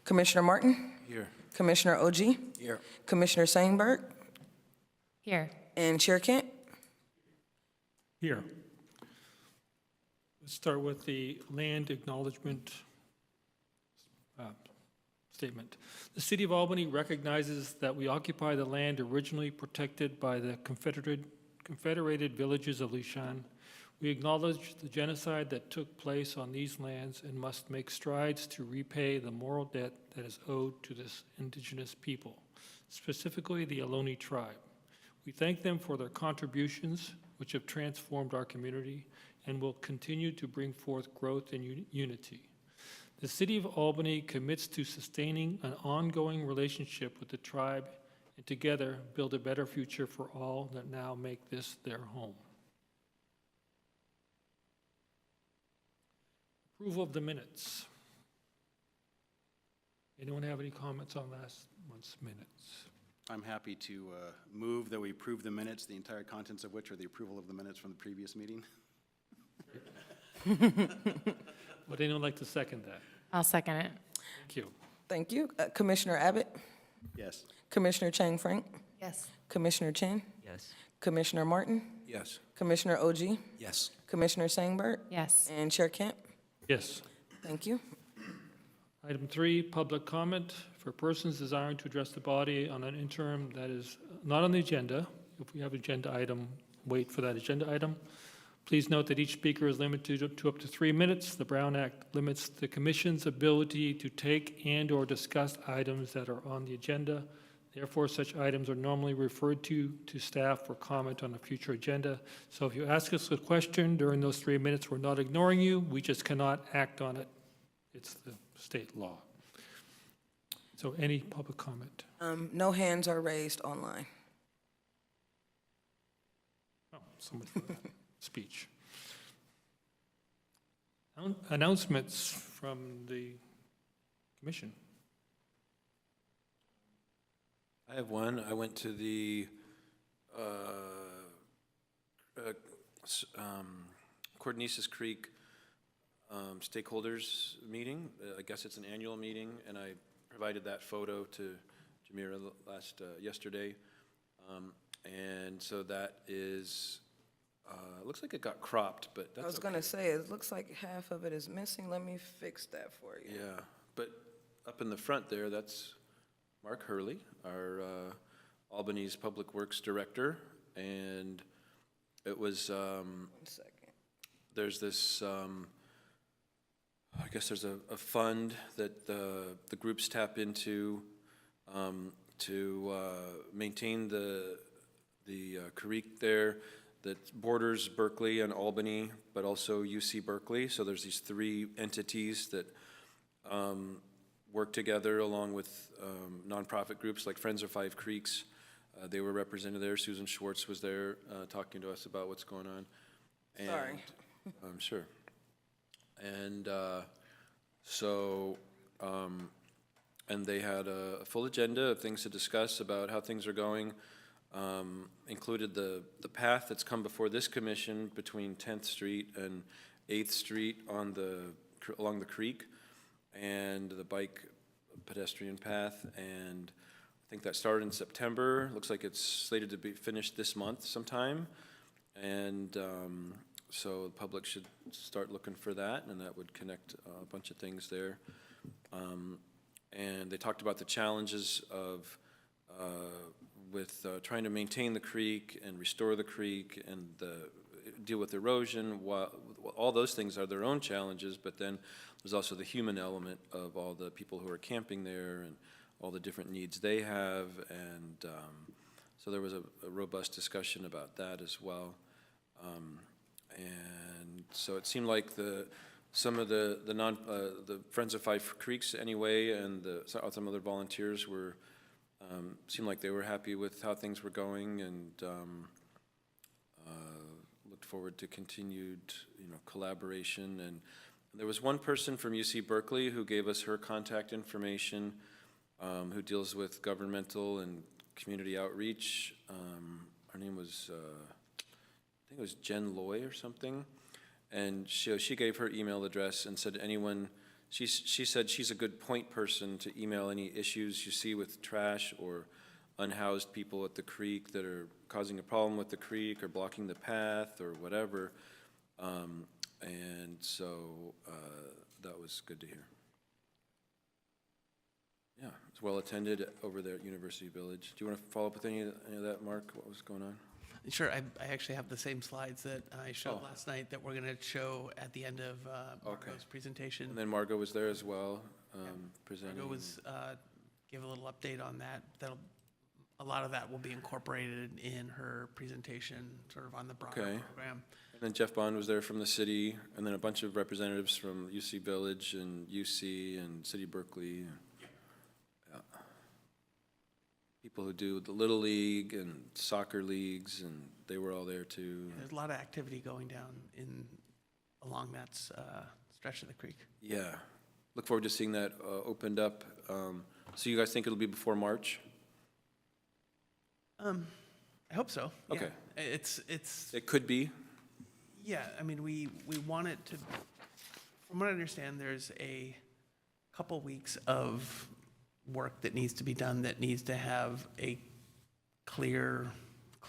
Commissioner Martin, Here. Commissioner OG, Here. Commissioner Sandberg, Here. and Chair Kent. Here. Let's start with the land acknowledgement statement. The City of Albany recognizes that we occupy the land originally protected by the Confederated Villages of Lishan. We acknowledge the genocide that took place on these lands and must make strides to repay the moral debt that is owed to this indigenous people, specifically the Ohlone tribe. We thank them for their contributions, which have transformed our community and will continue to bring forth growth and unity. The City of Albany commits to sustaining an ongoing relationship with the tribe and together build a better future for all that now make this their home. Approval of the minutes. Anyone have any comments on last month's minutes? I'm happy to move that we approve the minutes, the entire contents of which are the approval of the minutes from the previous meeting. Would anyone like to second that? I'll second it. Thank you. Thank you. Commissioner Abbott, Yes. Commissioner Chang Frank, Yes. Commissioner Chin, Yes. Commissioner Martin, Yes. Commissioner OG, Yes. Commissioner Sandberg, Yes. and Chair Kent. Yes. Thank you. Item 3, public comment for persons desiring to address the body on an interim that is not on the agenda. If we have an agenda item, wait for that agenda item. Please note that each speaker is limited to up to 3 minutes. The Brown Act limits the Commission's ability to take and/or discuss items that are on the agenda. Therefore, such items are normally referred to staff for comment on a future agenda. So if you ask us a question during those 3 minutes, we're not ignoring you. We just cannot act on it. It's the state law. So any public comment? No hands are raised online. Oh, someone for that speech. Announcements from the commission. I have one. I went to the Cordnesis Creek stakeholders meeting. I guess it's an annual meeting, and I provided that photo to Jamira yesterday. And so that is, looks like it got cropped, but that's I was okay. going to say, it looks like half of it is missing. Let me fix that for you. Yeah, but up in the front there, that's Mark Hurley, our Albany's Public Works Director, and it was, 1 second. there's this, I guess there's a fund that the groups tap into to maintain the creek there that borders Berkeley and Albany, but also UC Berkeley. So there's these 3 entities that work together along with nonprofit groups like Friends of Five Creeks. They were represented there. Susan Schwartz was there talking to us about what's going on. And, Sorry. I'm sure. And and they had a full agenda of things to discuss about how things are going. Included the path that's come before this commission between 10th Street and 8th Street along the creek, and the bike pedestrian path, and I think that started in September. Looks like it's slated to be finished this month sometime, and so the public should start looking for that, and that would connect a bunch of things there. And they talked about the challenges of with trying to maintain the creek and restore the creek and deal with erosion. All those things are their own challenges, but then there's also the human element of all the people who are camping there and all the different needs they have. And so there was a robust discussion about that as well. And so it seemed like some of the Friends of Five Creeks anyway, and some other volunteers were seemed like they were happy with how things were going, and looked forward to continued, collaboration. And there was one person from UC Berkeley who gave us her contact information, who deals with governmental and community outreach. Her name was, I think it was Jen Loy or something. And she gave her email address and said anyone she said she's a good point person to email any issues you see with trash or unhoused people at the creek that are causing a problem with the creek or blocking the path or whatever. And so that was good to hear. Yeah, it's well attended over there at University Village. Do you want to follow up with any of that, Mark? What was going on? Sure, I actually have the same slides that I showed Oh. last night that we're going to show at the end of Okay. Margot's presentation. And then Margot was there as well, presenting. Margot was, gave a little update on that. A lot of that will be incorporated in her presentation, sort of on the broader Okay. program. And then Jeff Bond was there from the city, and then a bunch of representatives from UC Village and UC and City Berkeley. Yeah. People who do the Little League and soccer leagues, and they were all there too. There's a lot of activity going down along that stretch of the creek. Yeah. Look forward to seeing that opened up. So you guys think it'll be before March? I hope so. yeah. Okay. It's It could be. Yeah, I mean, we want it to, from what I understand, there's a couple weeks of work that needs to be done that needs to have a clear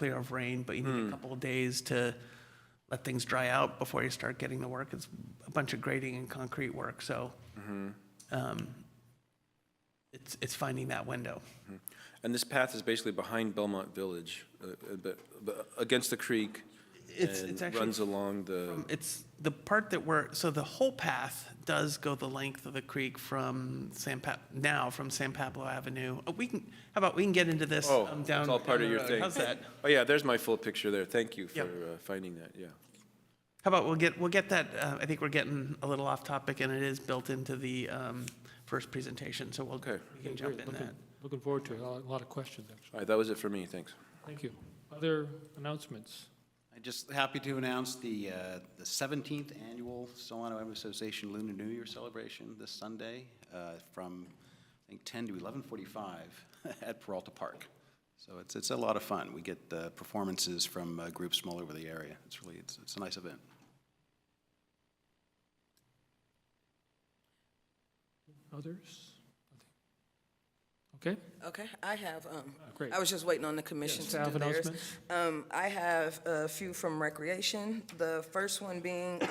of rain, but you need a couple of days to let things dry out before you start getting the work. It's a bunch of grading and concrete work, so it's finding that window. And this path is basically behind Belmont Village, but against the creek. It's and actually runs along the. It's the part that so the whole path does go the length of the creek from San Pablo Avenue. How about we can get into this down. It's all part down of the your road. thing. How's that? Oh yeah, there's my full picture there. Thank you for Yep. finding that. Yeah. How about we'll get that, I think we're getting a little off topic and it is built into the first presentation, so we can jump in that. Looking forward to it. A lot of questions, actually. All right, that was it for me. Thanks. Thank you. Other announcements? I'm just happy to announce the 17th Annual Solano Avenue Association Lunar New Year celebration this Sunday from, I think, 10 to 11:45 at Peralta Park. So it's a lot of fun. We get performances from groups from all over the area. It's a nice event. Others? Okay, Okay, I have, great. I was just waiting on the commission to Staff do theirs. announcements? I have a few from Recreation. The first one being,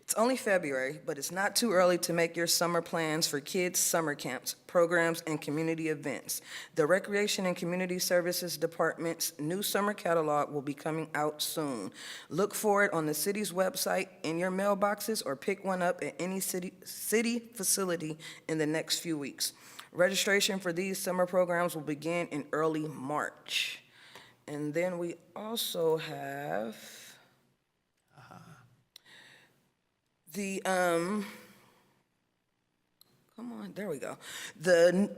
it's only February, but it's not too early to make your summer plans for kids' summer camps, programs, and community events. The Recreation and Community Services Department's new summer catalog will be coming out soon. Look for it on the city's website, in your mailboxes, or pick one up at any city facility in the next few weeks. Registration for these summer programs will begin in early March. And then we also have the, come on, there we go. The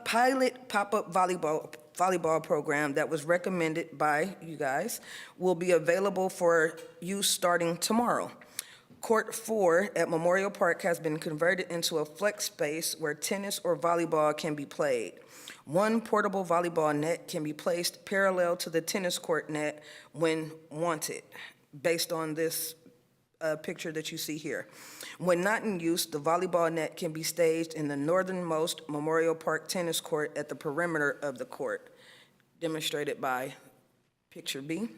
pilot pop-up volleyball program that was recommended by you guys will be available for use starting tomorrow. Court 4 at Memorial Park has been converted into a flex space where tennis or volleyball can be played. One portable volleyball net can be placed parallel to the tennis court net when wanted, based on this picture that you see here. When not in use, the volleyball net can be staged in the northernmost Memorial Park tennis court at the perimeter of the court, demonstrated by picture B.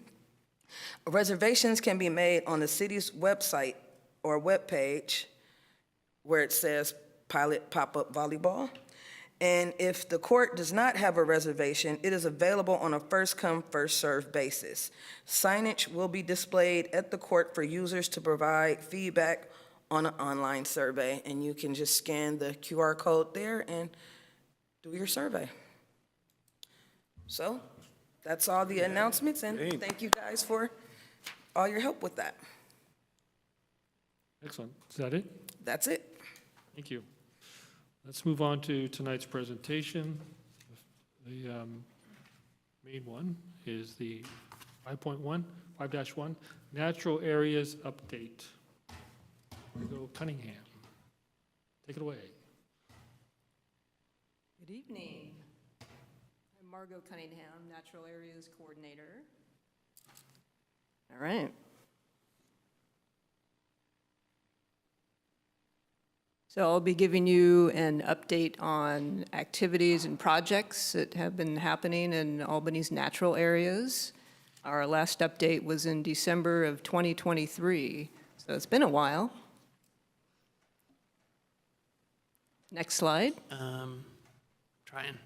Reservations can be made on the city's website or webpage where it says Pilot Pop-Up Volleyball. And if the court does not have a reservation, it is available on a first-come, first-served basis. Signage will be displayed at the court for users to provide feedback on an online survey, and you can just scan the QR code there and do your survey. So that's all the announcements, and Great. thank you guys for all your help with that. Excellent. Is that it? That's it. Thank you. Let's move on to tonight's presentation. The main one is the 5.1, Natural Areas Update. Margo Cunningham. Take it away. Good evening. I'm Margo Cunningham, Natural Areas Coordinator. All right. So I'll be giving you an update on activities and projects that have been happening in Albany's natural areas. Our last update was in December of 2023, so it's been a while. Next slide. Trying.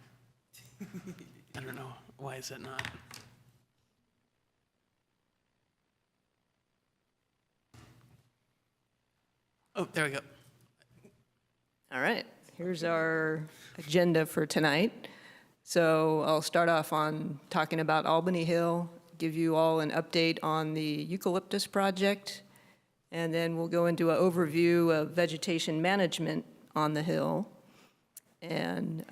I don't know. Why is it not? Oh, there we go. All right, here's our agenda for tonight. So I'll start off on talking about Albany Hill, give you all an update on the eucalyptus project, and then we'll go into an overview of vegetation management on the hill, and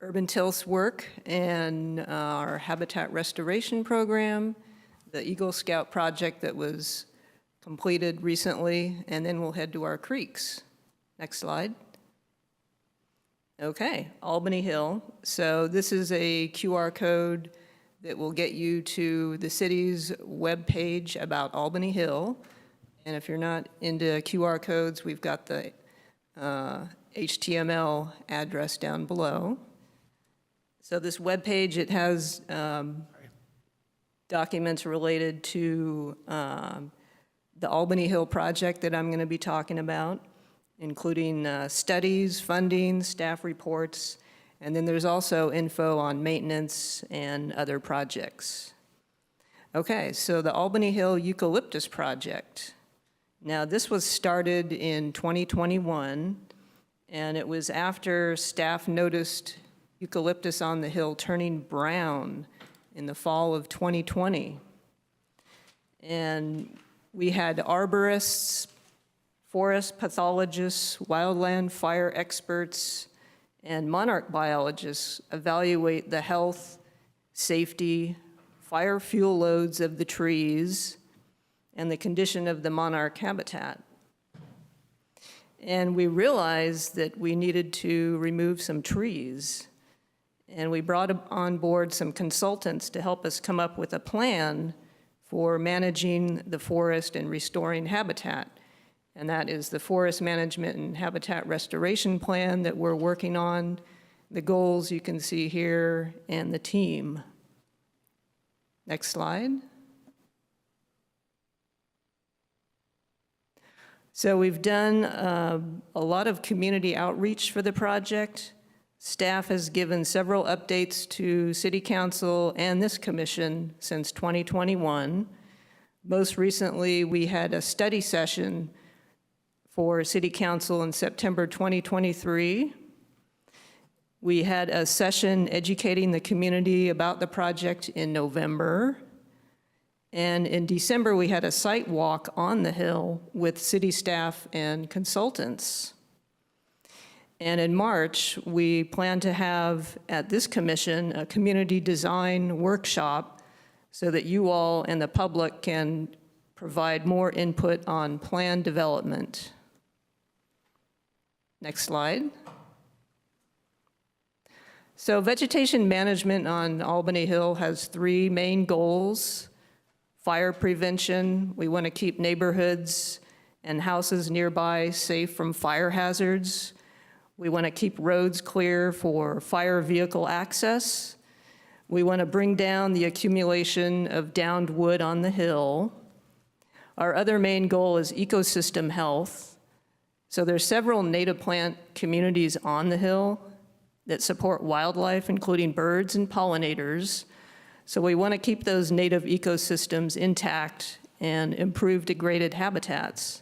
urban tilth's work, and our habitat restoration program, the Eagle Scout project that was completed recently, and then we'll head to our creeks. Next slide. Okay, Albany Hill. So this is a QR code that will get you to the city's webpage about Albany Hill. And if you're not into QR codes, we've got the HTML address down below. So this webpage, it has documents related to the Albany Hill project that I'm going to be talking about, including studies, funding, staff reports, and then there's also info on maintenance and other projects. Okay, so the Albany Hill Eucalyptus Project. Now, this was started in 2021, and it was after staff noticed eucalyptus on the hill turning brown in the fall of 2020. And we had arborists, forest pathologists, wildland fire experts, and monarch biologists evaluate the health, safety, fire fuel loads of the trees, and the condition of the monarch habitat. And we realized that we needed to remove some trees. And we brought on board some consultants to help us come up with a plan for managing the forest and restoring habitat. And that is the Forest Management and Habitat Restoration Plan that we're working on, the goals you can see here, and the team. Next slide. So we've done a lot of community outreach for the project. Staff has given several updates to City Council and this commission since 2021. Most recently, we had a study session for City Council in September 2023. We had a session educating the community about the project in November. And in December, we had a site walk on the hill with city staff and consultants. And in March, we plan to have at this commission a community design workshop so that you all and the public can provide more input on plan development. Next slide. So vegetation management on Albany Hill has three main goals. Fire prevention, we want to keep neighborhoods and houses nearby safe from fire hazards. We want to keep roads clear for fire vehicle access. We want to bring down the accumulation of downed wood on the hill. Our other main goal is ecosystem health. So there's several native plant communities on the hill that support wildlife, including birds and pollinators. So we want to keep those native ecosystems intact and improve degraded habitats.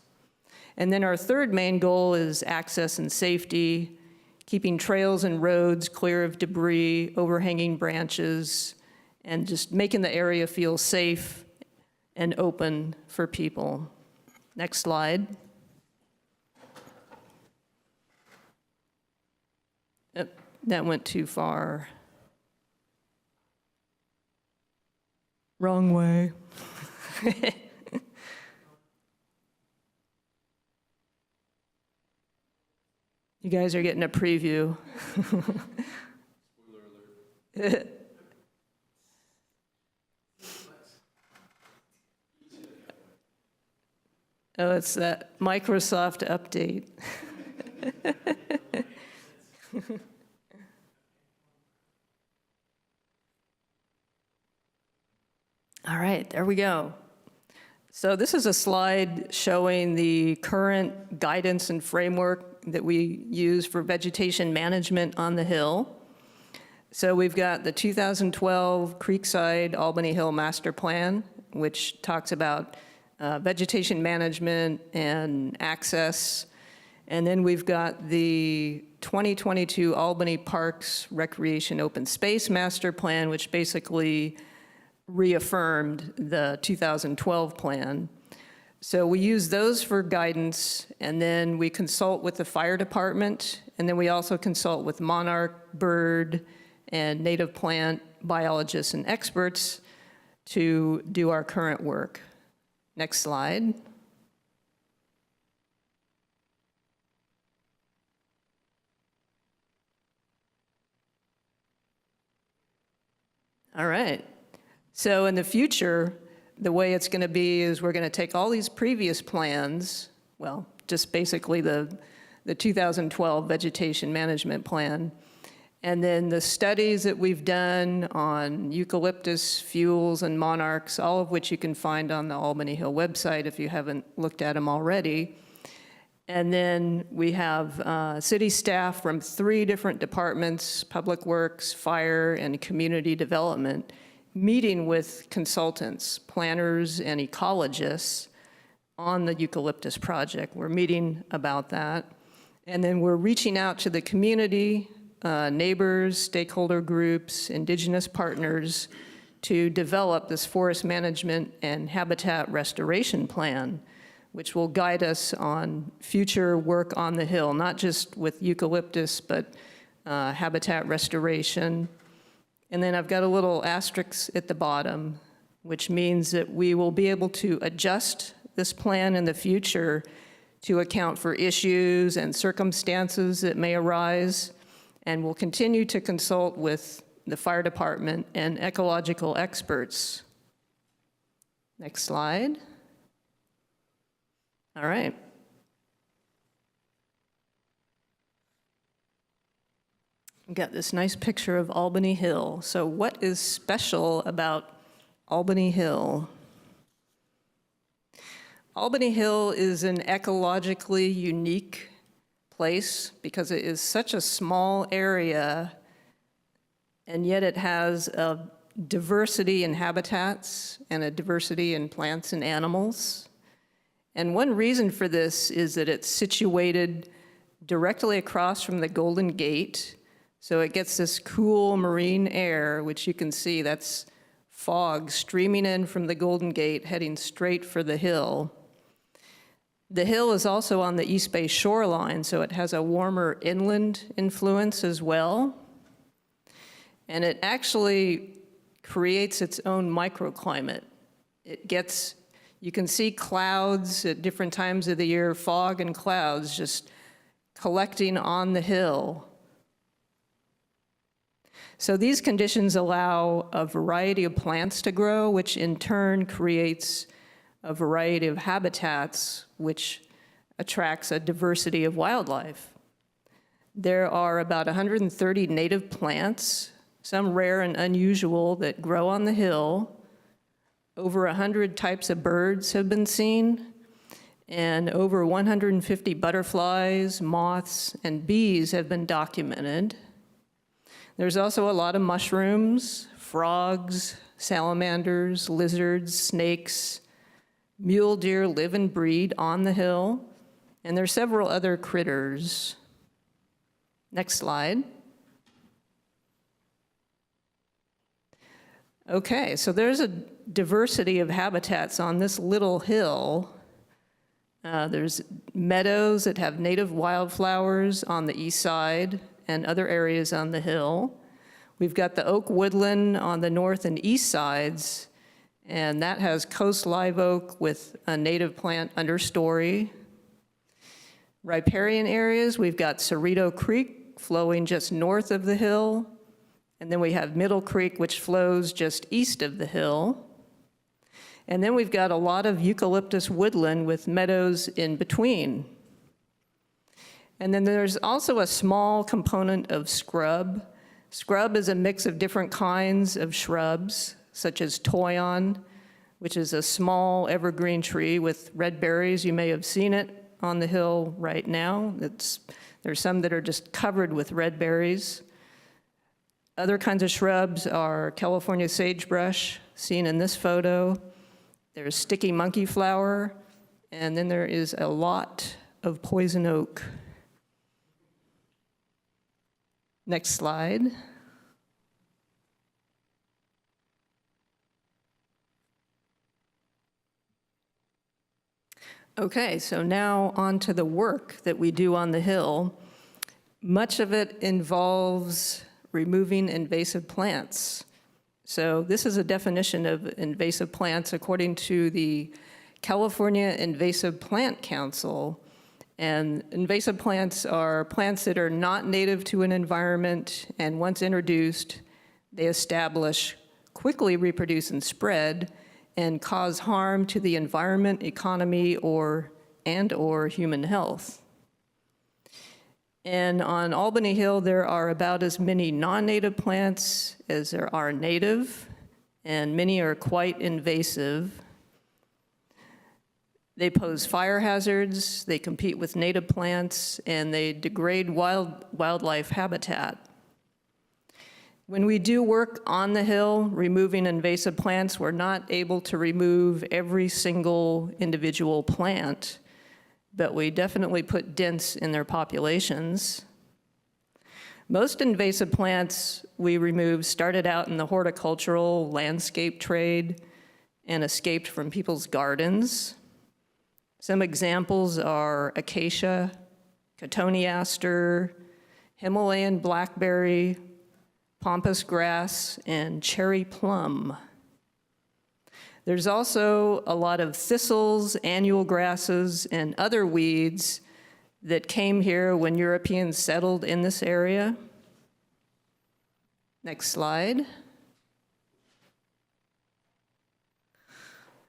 And then our third main goal is access and safety, keeping trails and roads clear of debris, overhanging branches, and just making the area feel safe and open for people. Next slide. That went too far. Wrong way. You guys are getting a preview. Spoiler alert. Oh, it's that Microsoft update. All right, there we go. So this is a slide showing the current guidance and framework that we use for vegetation management on the Hill. So we've got the 2012 Creekside Albany Hill Master Plan, which talks about vegetation management and access. And then we've got the 2022 Albany Parks Recreation Open Space Master Plan, which basically reaffirmed the 2012 plan. So we use those for guidance, and then we consult with the fire department, and then we also consult with monarch, bird, and native plant biologists and experts to do our current work. Next slide. All right. So in the future, the way it's going to be is we're going to take all these previous plans, well, just basically the 2012 Vegetation Management Plan, and then the studies that we've done on eucalyptus, fuels, and monarchs, all of which you can find on the Albany Hill website if you haven't looked at them already. And then we have city staff from 3 different departments, Public Works, Fire, and Community Development, meeting with consultants, planners, and ecologists on the eucalyptus project. We're meeting about that. And then we're reaching out to the community, neighbors, stakeholder groups, indigenous partners to develop this forest management and habitat restoration plan, which will guide us on future work on the Hill, not just with eucalyptus, but habitat restoration. And then I've got a little asterisk at the bottom, which means that we will be able to adjust this plan in the future to account for issues and circumstances that may arise, and we'll continue to consult with the fire department and ecological experts. Next slide. All right. We've got this nice picture of Albany Hill. So what is special about Albany Hill? Albany Hill is an ecologically unique place because it is such a small area, and yet it has a diversity in habitats and a diversity in plants and animals. And one reason for this is that it's situated directly across from the Golden Gate. So it gets this cool marine air, which you can see, that's fog streaming in from the Golden Gate, heading straight for the hill. The hill is also on the East Bay shoreline, so it has a warmer inland influence as well. And it actually creates its own microclimate. You can see clouds at different times of the year, fog and clouds just collecting on the hill. So these conditions allow a variety of plants to grow, which in turn creates a variety of habitats, which attracts a diversity of wildlife. There are about 130 native plants, some rare and unusual, that grow on the hill. Over 100 types of birds have been seen, and over 150 butterflies, moths, and bees have been documented. There's also a lot of mushrooms, frogs, salamanders, lizards, snakes. Mule deer live and breed on the hill, and there are several other critters. Next slide. Okay, so there's a diversity of habitats on this little hill. There's meadows that have native wildflowers on the east side and other areas on the hill. We've got the oak woodland on the north and east sides, and that has coast live oak with a native plant understory. Riparian areas, we've got Cerrito Creek flowing just north of the hill, and then we have Middle Creek, which flows just east of the hill. And then we've got a lot of eucalyptus woodland with meadows in between. And then there's also a small component of scrub. Scrub is a mix of different kinds of shrubs, such as toyon, which is a small evergreen tree with red berries. You may have seen it on the hill right now. There's some that are just covered with red berries. Other kinds of shrubs are California sagebrush, seen in this photo. There's sticky monkey flower, and then there is a lot of poison oak. Next slide. Okay, so now on to the work that we do on the Hill. Much of it involves removing invasive plants. So this is a definition of invasive plants according to the California Invasive Plant Council. And invasive plants are plants that are not native to an environment, and once introduced, they establish, quickly reproduce and spread, and cause harm to the environment, economy, or human health. And on Albany Hill, there are about as many non-native plants as there are native, and many are quite invasive. They pose fire hazards, they compete with native plants, and they degrade wildlife habitat. When we do work on the Hill, removing invasive plants, we're not able to remove every single individual plant, but we definitely put dents in their populations. Most invasive plants we removed started out in the horticultural landscape trade and escaped from people's gardens. Some examples are acacia, cotoneaster, Himalayan blackberry, pampas grass, and cherry plum. There's also a lot of thistles, annual grasses, and other weeds that came here when Europeans settled in this area. Next slide.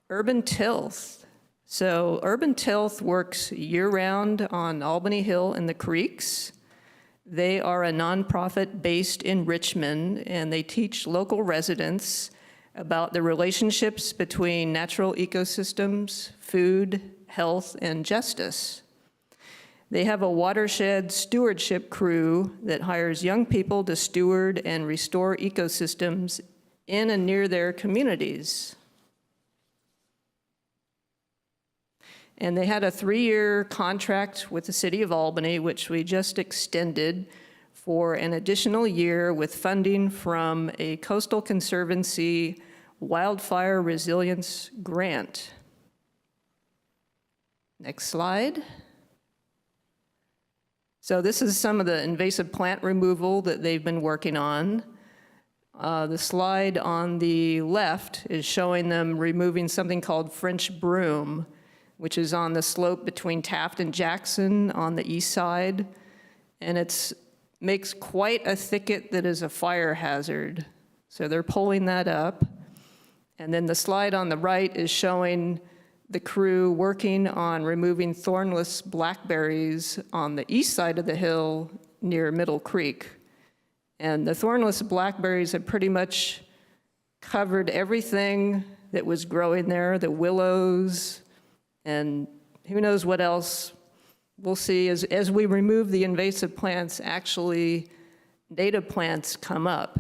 Urban tilth. So urban tilth works year-round on Albany Hill and the creeks. They are a nonprofit based in Richmond, and they teach local residents about the relationships between natural ecosystems, food, health, and justice. They have a watershed stewardship crew that hires young people to steward and restore ecosystems in and near their communities. And they had a 3-year contract with the city of Albany, which we just extended for an additional year with funding from a Coastal Conservancy Wildfire Resilience Grant. Next slide. So this is some of the invasive plant removal that they've been working on. The slide on the left is showing them removing something called French broom, which is on the slope between Taft and Jackson on the east side. And it makes quite a thicket that is a fire hazard. So they're pulling that up. And then the slide on the right is showing the crew working on removing thornless blackberries on the east side of the hill near Middle Creek. And the thornless blackberries have pretty much covered everything that was growing there, the willows, and who knows what else. We'll see as we remove the invasive plants, actually native plants come up.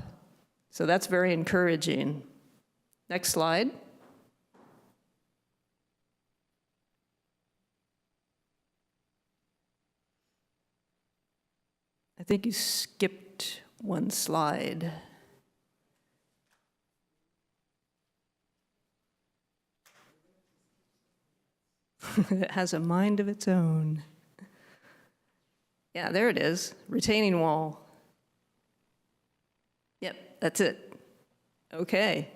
So that's very encouraging. Next slide. I think you skipped one slide. It has a mind of its own. Yeah, there it is, retaining wall. Yep, that's it. Okay.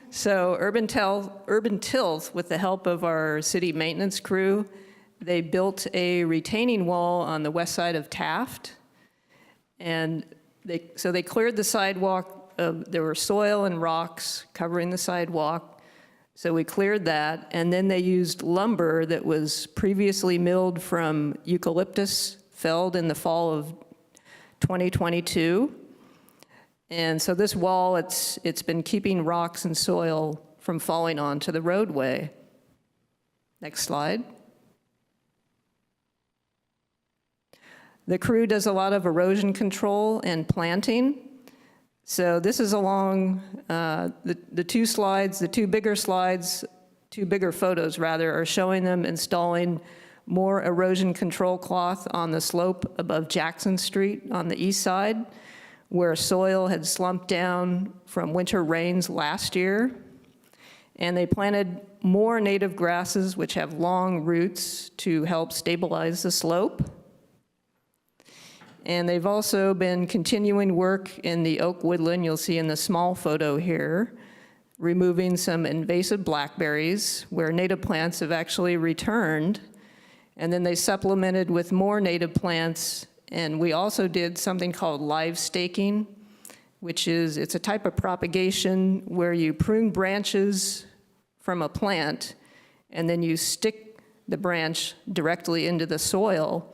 So urban tilth, with the help of our city maintenance crew, they built a retaining wall on the west side of Taft. And so they cleared the sidewalk. There were soil and rocks covering the sidewalk. So we cleared that, and then they used lumber that was previously milled from eucalyptus felled in the fall of 2022. And so this wall, it's been keeping rocks and soil from falling onto the roadway. Next slide. The crew does a lot of erosion control and planting. So this is along the two slides, the two bigger photos rather, are showing them installing more erosion control cloth on the slope above Jackson Street on the east side, where soil had slumped down from winter rains last year. And they planted more native grasses, which have long roots, to help stabilize the slope. And they've also been continuing work in the oak woodland, you'll see in the small photo here, removing some invasive blackberries where native plants have actually returned. And then they supplemented with more native plants. And we also did something called live staking, which is, it's a type of propagation where you prune branches from a plant and then you stick the branch directly into the soil,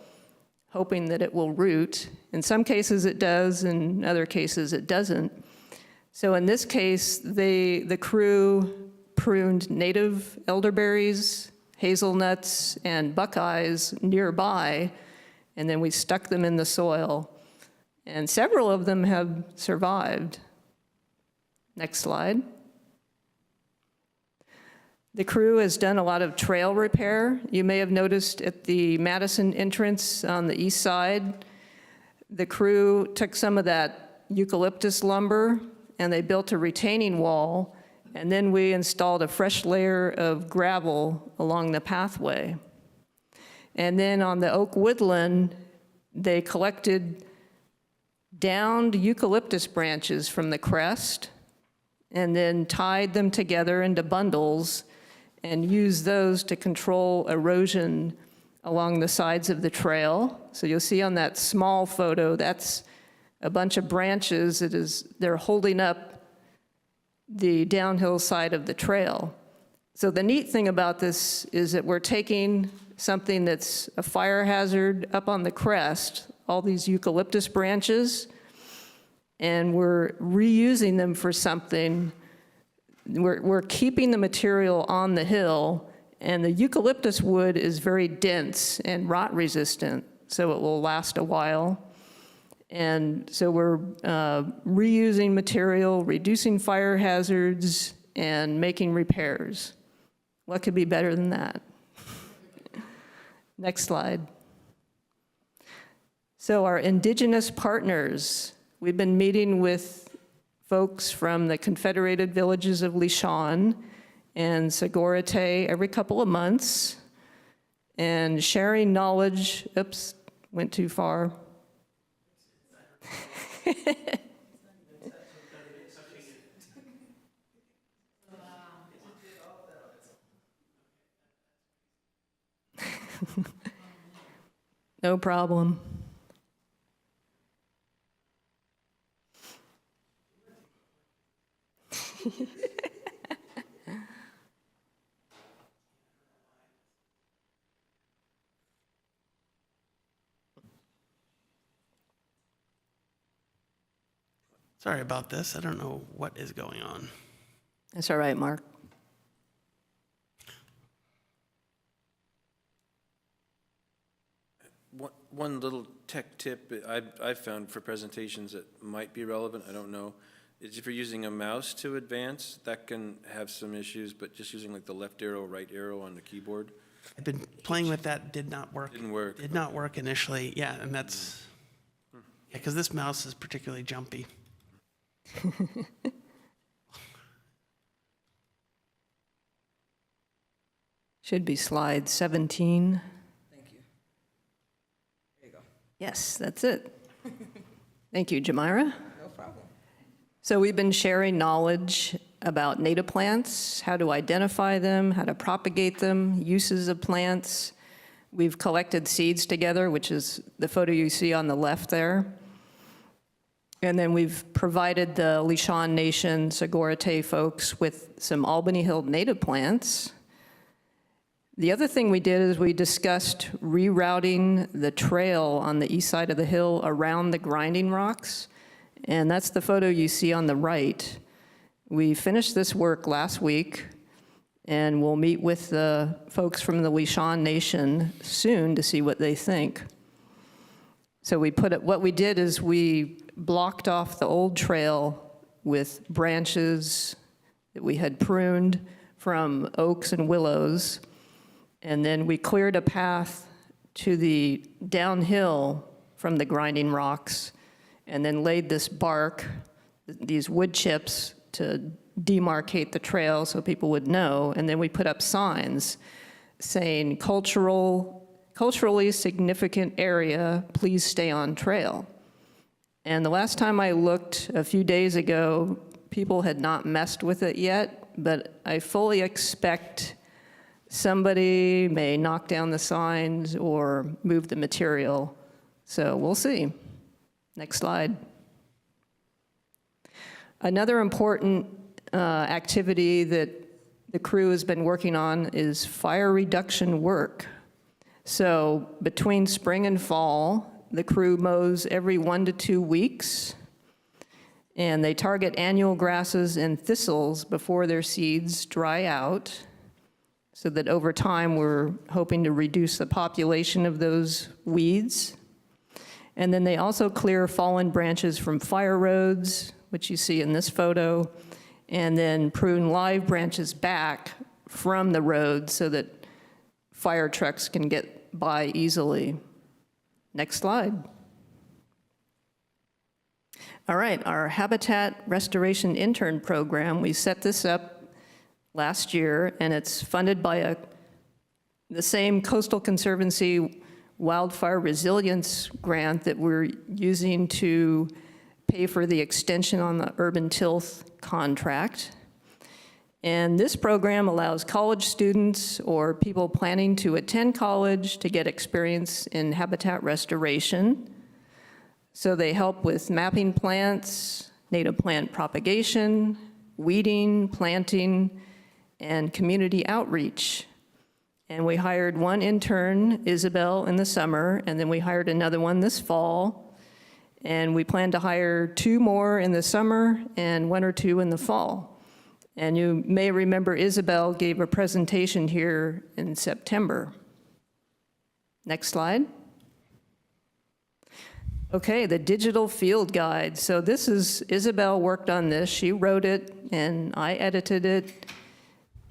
hoping that it will root. In some cases it does, in other cases it doesn't. So in this case, the crew pruned native elderberries, hazelnuts, and buckeyes nearby, and then we stuck them in the soil. And several of them have survived. Next slide. The crew has done a lot of trail repair. You may have noticed at the Madison entrance on the east side, the crew took some of that eucalyptus lumber and they built a retaining wall, and then we installed a fresh layer of gravel along the pathway. And then on the oak woodland, they collected downed eucalyptus branches from the crest and then tied them together into bundles and use those to control erosion along the sides of the trail. So you'll see on that small photo, that's a bunch of branches they're holding up the downhill side of the trail. So the neat thing about this is that we're taking something that's a fire hazard up on the crest, all these eucalyptus branches, and we're reusing them for something. We're keeping the material on the hill, and the eucalyptus wood is very dense and rot resistant, so it will last a while. And so we're reusing material, reducing fire hazards, and making repairs. What could be better than that? Next slide. So our indigenous partners, we've been meeting with folks from the Confederated Villages of Lishan and Sagorate every couple of months, and sharing knowledge. Oops, went too far. No problem. Sorry about this. I don't know what is going on. That's all right, Mark. One little tech tip I've found for presentations that might be relevant, I don't know, is if you're using a mouse to advance, that can have some issues, but just using like the left arrow, right arrow on the keyboard. I've been playing with that, did not work. Didn't work. Did not work initially, yeah, and that's, yeah, because this mouse is particularly jumpy. Should be slide 17. Thank you. There you go. Yes, that's it. Thank you, Jamira. No problem. So we've been sharing knowledge about native plants, how to identify them, how to propagate them, uses of plants. We've collected seeds together, which is the photo you see on the left there. And then we've provided the Lishan Nation Sagorate folks with some Albany Hill native plants. The other thing we did is we discussed rerouting the trail on the east side of the hill around the grinding rocks. And that's the photo you see on the right. We finished this work last week, and we'll meet with the folks from the Lishan Nation soon to see what they think. So what we did is we blocked off the old trail with branches that we had pruned from oaks and willows, and then we cleared a path to the downhill from the grinding rocks, and then laid this bark, these wood chips, to demarcate the trail so people would know. And then we put up signs saying, culturally significant area, please stay on trail. And the last time I looked a few days ago, people had not messed with it yet, but I fully expect somebody may knock down the signs or move the material. So we'll see. Next slide. Another important activity that the crew has been working on is fire reduction work. So between spring and fall, the crew mows every 1 to 2 weeks, and they target annual grasses and thistles before their seeds dry out, so that over time we're hoping to reduce the population of those weeds. And then they also clear fallen branches from fire roads, which you see in this photo, and then prune live branches back from the road so that fire trucks can get by easily. Next slide. All right, our Habitat Restoration Intern Program, we set this up last year, and it's funded by the same Coastal Conservancy Wildfire Resilience Grant that we're using to pay for the extension on the urban tilth contract. And this program allows college students or people planning to attend college to get experience in habitat restoration. So they help with mapping plants, native plant propagation, weeding, planting, and community outreach. And we hired one intern, Isabel, in the summer, and then we hired another one this fall. And we plan to hire 2 more in the summer and 1 or 2 in the fall. And you may remember Isabel gave a presentation here in September. Next slide. Okay, the digital field guide. So this is, Isabel worked on this. She wrote it and I edited it.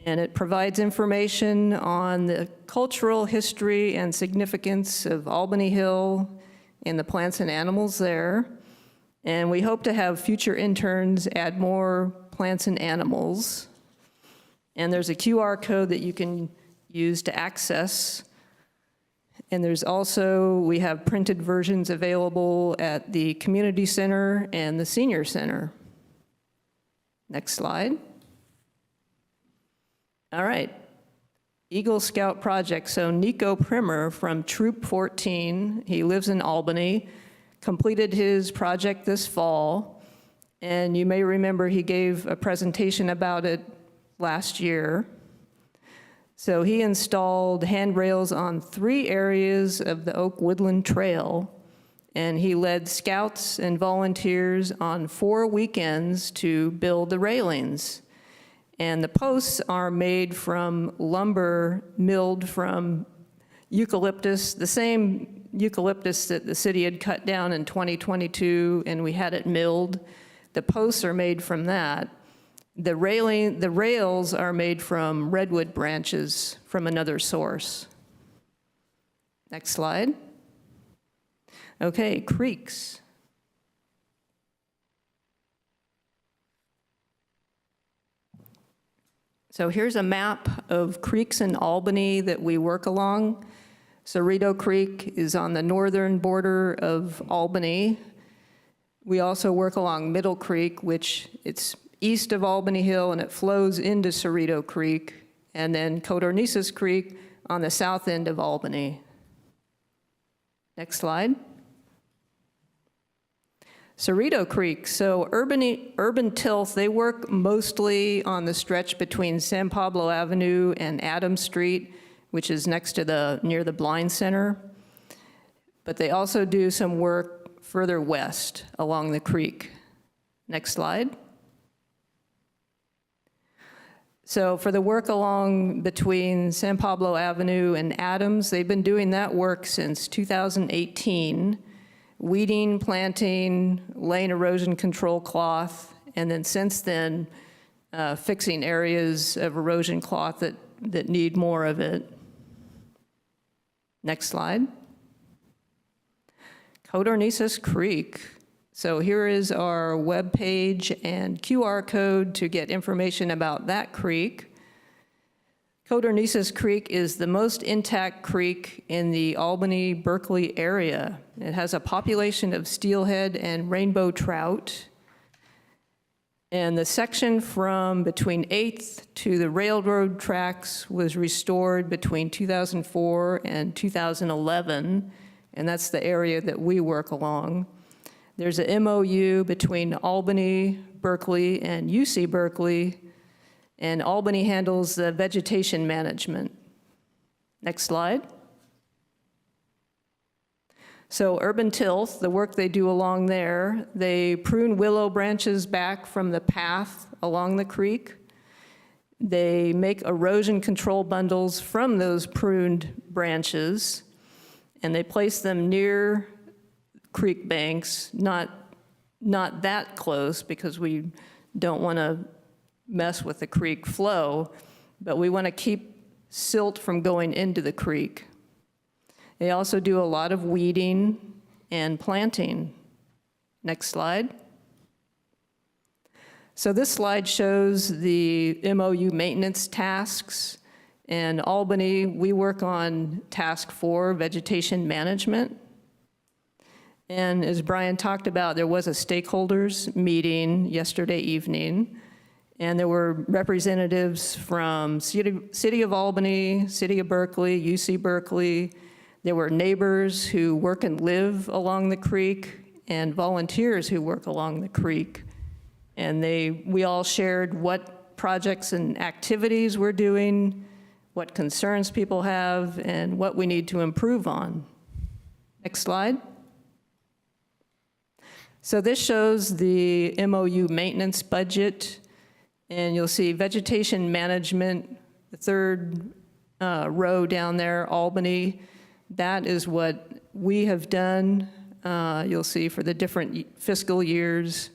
And it provides information on the cultural history and significance of Albany Hill and the plants and animals there. And we hope to have future interns add more plants and animals. And there's a QR code that you can use to access. And there's also, we have printed versions available at the community center and the senior center. Next slide. All right, Eagle Scout project. So Nico Primer from Troop 14, he lives in Albany, completed his project this fall. And you may remember he gave a presentation about it last year. So he installed handrails on 3 areas of the Oak Woodland Trail, and he led scouts and volunteers on 4 weekends to build the railings. And the posts are made from lumber milled from eucalyptus, the same eucalyptus that the city had cut down in 2022, and we had it milled. The posts are made from that. The rails are made from redwood branches from another source. Next slide. Okay, creeks. So here's a map of creeks in Albany that we work along. Cerrito Creek is on the northern border of Albany. We also work along Middle Creek, which it's east of Albany Hill, and it flows into Cerrito Creek, and then Codornices Creek on the south end of Albany. Next slide. Cerrito Creek, so Urban Tilth, they work mostly on the stretch between San Pablo Avenue and Adams Street, which is next to near the Blind Center. But they also do some work further west along the creek. Next slide. So for the work along between San Pablo Avenue and Adams, they've been doing that work since 2018. Weeding, planting, laying erosion control cloth, and then since then, fixing areas of erosion cloth that need more of it. Next slide. Codornices Creek. So here is our webpage and QR code to get information about that creek. Codornices Creek is the most intact creek in the Albany-Berkeley area. It has a population of steelhead and rainbow trout. And the section from between 8th to the railroad tracks was restored between 2004 and 2011, and that's the area that we work along. There's a MOU between Albany, Berkeley, and UC Berkeley, and Albany handles the vegetation management. Next slide. So Urban Tilth, the work they do along there, they prune willow branches back from the path along the creek. They make erosion control bundles from those pruned branches, and they place them near creek banks, not that close because we don't want to mess with the creek flow, but we want to keep silt from going into the creek. They also do a lot of weeding and planting. Next slide. So this slide shows the MOU maintenance tasks. In Albany, we work on task 4, vegetation management. And as Brian talked about, there was a stakeholders meeting yesterday evening, and there were representatives from City of Albany, City of Berkeley, UC Berkeley. There were neighbors who work and live along the creek and volunteers who work along the creek. And we all shared what projects and activities we're doing, what concerns people have, and what we need to improve on. Next slide. So this shows the MOU maintenance budget, and you'll see vegetation management, the third row down there, Albany. That is what we have done, you'll see, for the different fiscal years.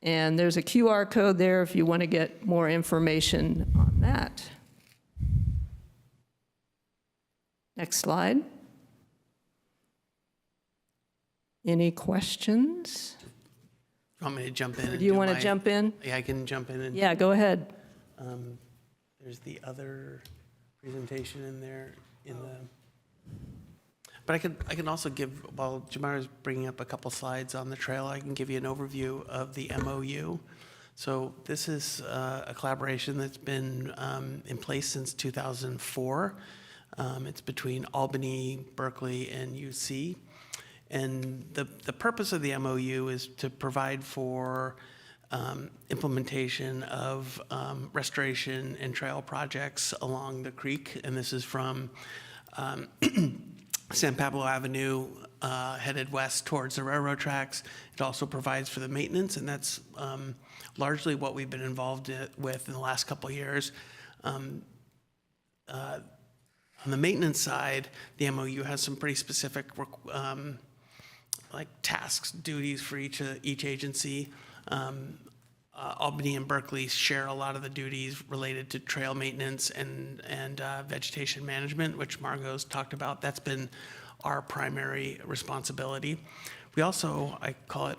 And there's a QR code there if you want to get more information on that. Next slide. Any questions? You want me to jump in? And Do you want to jump in? Yeah, I can jump in. And Yeah, go ahead. There's the other presentation in there but I can also give, while Jamara's bringing up a couple slides on the trail, I can give you an overview of the MOU. So this is a collaboration that's been in place since 2004. It's between Albany, Berkeley, and UC. And the purpose of the MOU is to provide for implementation of restoration and trail projects along the creek. And this is from San Pablo Avenue headed west towards the railroad tracks. It also provides for the maintenance, and that's largely what we've been involved with in the last couple of years. On the maintenance side, the MOU has some pretty specific like tasks, duties for each agency. Albany and Berkeley share a lot of the duties related to trail maintenance and vegetation management, which Margot's talked about. That's been our primary responsibility. We also, I call it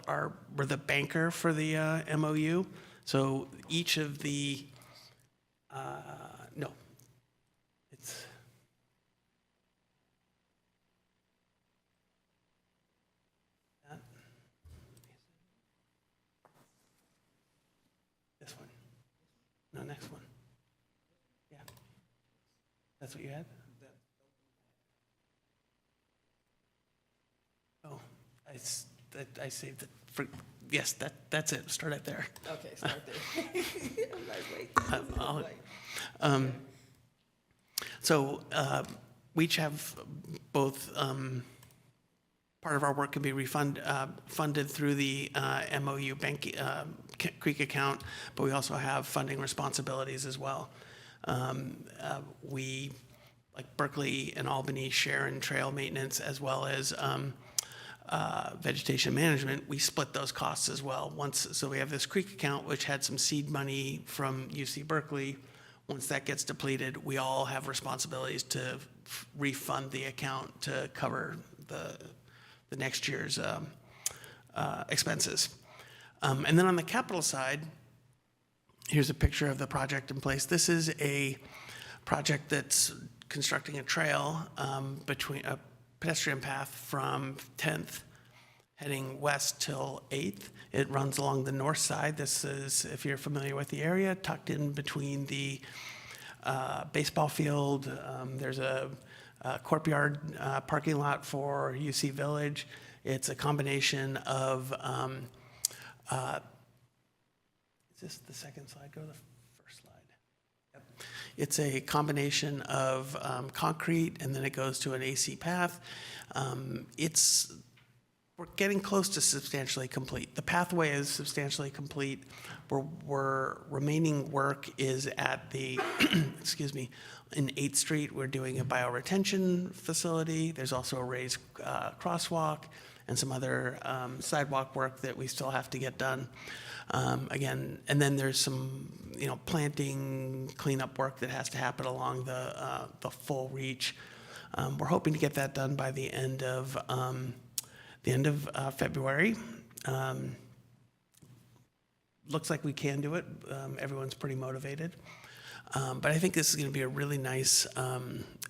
we're the banker for the MOU. So each of the, it's, this one. No, next one. Yeah. That's what you had? Oh, I saved it for, yes, that's it, start it there. Okay, start there. I'm like, wait. I'll- So we each have both, part of our work can be funded through the MOU bank Creek account, but we also have funding responsibilities as well. We, like Berkeley and Albany, share in trail maintenance as well as vegetation management. We split those costs as well. So we have this Creek account, which had some seed money from UC Berkeley. Once that gets depleted, we all have responsibilities to refund the account to cover the next year's expenses. And then on the capital side, here's a picture of the project in place. This is a project that's constructing a trail between a pedestrian path from 10th heading west till 8th. It runs along the north side. This is, if you're familiar with the area, tucked in between the baseball field. There's a courtyard parking lot for UC Village. It's a combination of, is this the second slide? Go to the first slide. Yep. It's a combination of concrete, and then it goes to an AC path. We're getting close to substantially complete. The pathway is substantially complete. Remaining work is at the, excuse me, in 8th Street, we're doing a bioretention facility. There's also a raised crosswalk and some other sidewalk work that we still have to get done. Again, and then there's some, planting, cleanup work that has to happen along the full reach. We're hoping to get that done by the end of February. Looks like we can do it. Everyone's pretty motivated. But I think this is going to be a really nice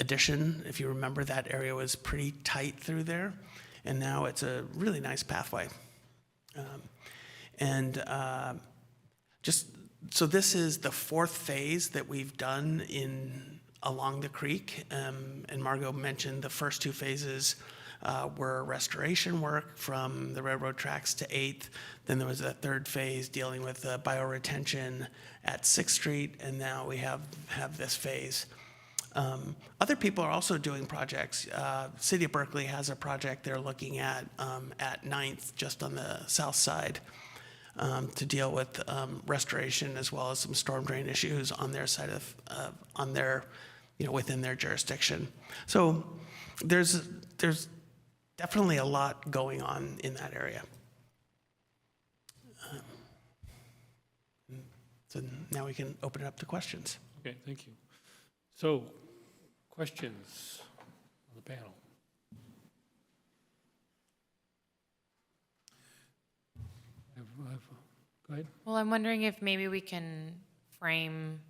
addition. If you remember, that area was pretty tight through there, and now it's a really nice pathway. So this is the 4th phase that we've done along the creek. And Margot mentioned the first 2 phases were restoration work from the railroad tracks to 8th. Then there was a 3rd phase dealing with the bioretention at 6th Street, and now we have this phase. Other people are also doing projects. City of Berkeley has a project they're looking at 9th, just on the south side, to deal with restoration as well as some storm drain issues on their side within their jurisdiction. So there's definitely a lot going on in that area. So now we can open it up to questions. Okay, thank you. So, questions on the panel? Go ahead. Well, I'm wondering if maybe we can frame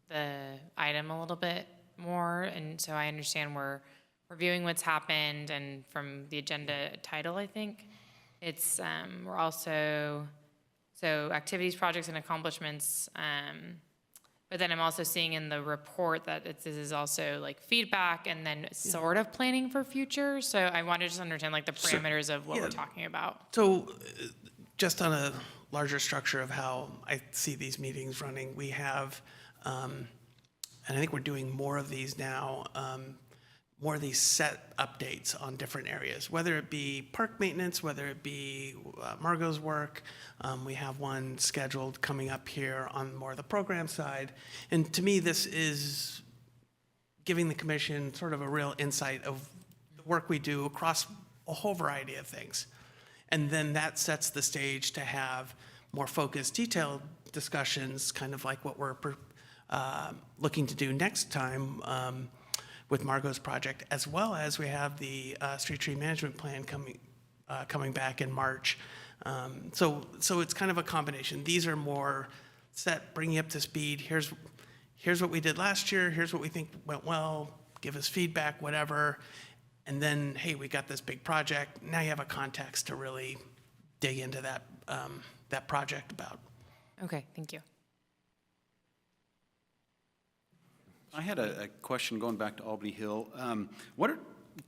the item a little bit more, and so I understand we're reviewing what's happened, and from the agenda title, I think, it's, we're also, so activities, projects, and accomplishments, but then I'm also seeing in the report that this is also like feedback and then sort of planning for future, so I want to just understand like the parameters of what we're talking about. So just on a larger structure of how I see these meetings running, we have, and I think we're doing more of these now, more of these set updates on different areas, whether it be park maintenance, whether it be Margot's work. We have one scheduled coming up here on more of the program side. And to me, this is giving the commission sort of a real insight of the work we do across a whole variety of things. And then that sets the stage to have more focused, detailed discussions, kind of like what we're looking to do next time with Margot's project, as well as we have the street tree management plan coming back in March. So it's kind of a combination. These are more set, bring you up to speed. Here's what we did last year. Here's what we think went well. Give us feedback, whatever. And then, hey, we got this big project. Now you have a context to really dig into that project about. Okay, thank you. I had a question going back to Albany Hill. What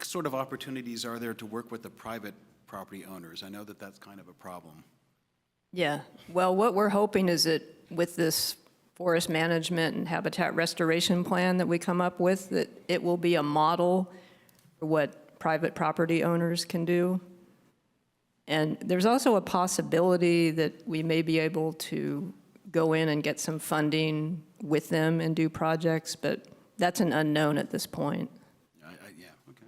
sort of opportunities are there to work with the private property owners? I know that that's kind of a problem. Yeah, well, what we're hoping is that with this forest management and habitat restoration plan that we come up with, that it will be a model for what private property owners can do. And there's also a possibility that we may be able to go in and get some funding with them and do projects, but that's an unknown at this point. Yeah, okay.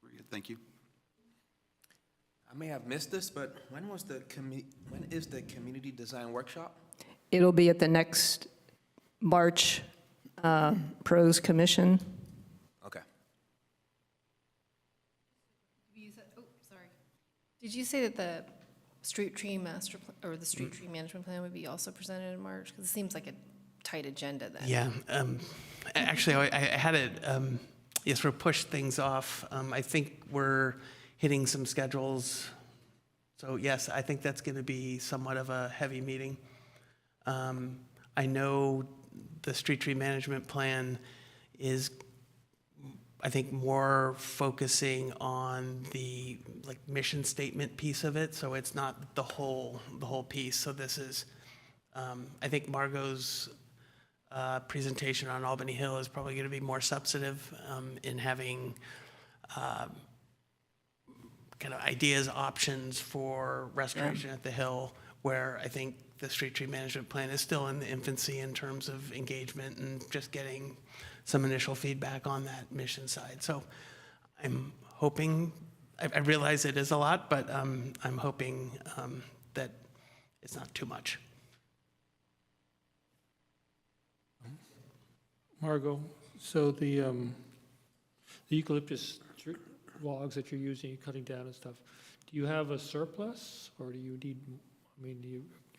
Very good, thank you. I may have missed this, but when is the community design workshop? It'll be at the next March Pros Commission. Okay. Did you say that the street tree master, or the street tree management plan would be also presented in March? Because it seems like a tight agenda then. Yeah, actually, I had it, sort of push things off. I think we're hitting some schedules. So yes, I think that's going to be somewhat of a heavy meeting. I know the street tree management plan is, I think, more focusing on the mission statement piece of it. So it's not the whole piece. So this is, I think Margot's presentation on Albany Hill is probably going to be more substantive in having kind of ideas, options for restoration at the hill, where I think the street tree management plan is still in the infancy in terms of engagement and just getting some initial feedback on that mission side. So I'm hoping, I realize it is a lot, but I'm hoping that it's not too much. Margot, so the eucalyptus logs that you're using, you're cutting down and stuff, do you have a surplus, or do you need,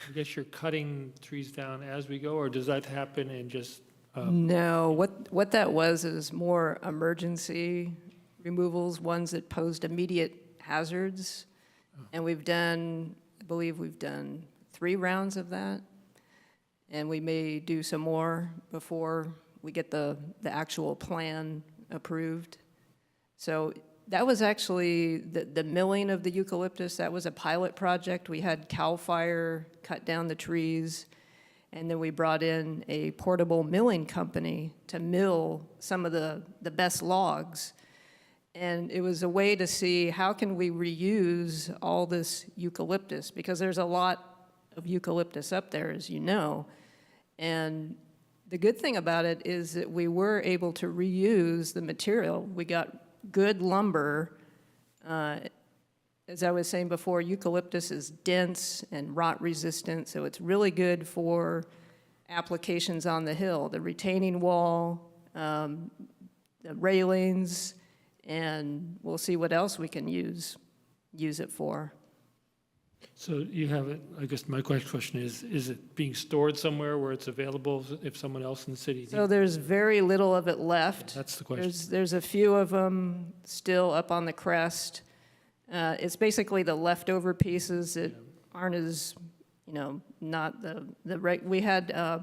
I guess you're cutting trees down as we go, or does that happen and just? No, what that was is more emergency removals, ones that posed immediate hazards. And we've done, I believe we've done 3 rounds of that. And we may do some more before we get the actual plan approved. So that was actually the milling of the eucalyptus. That was a pilot project. We had CAL FIRE cut down the trees, and then we brought in a portable milling company to mill some of the best logs. And it was a way to see how can we reuse all this eucalyptus, because there's a lot of eucalyptus up there, as you know. And the good thing about it is that we were able to reuse the material. We got good lumber. As I was saying before, eucalyptus is dense and rot resistant, so it's really good for applications on the hill, the retaining wall, the railings, and we'll see what else we can use it for. So you have it, I guess my question is it being stored somewhere where it's available if someone else in the city needs it? So there's very little of it left. That's the question. There's a few of them still up on the crest. It's basically the leftover pieces that aren't as, not the right. We had, I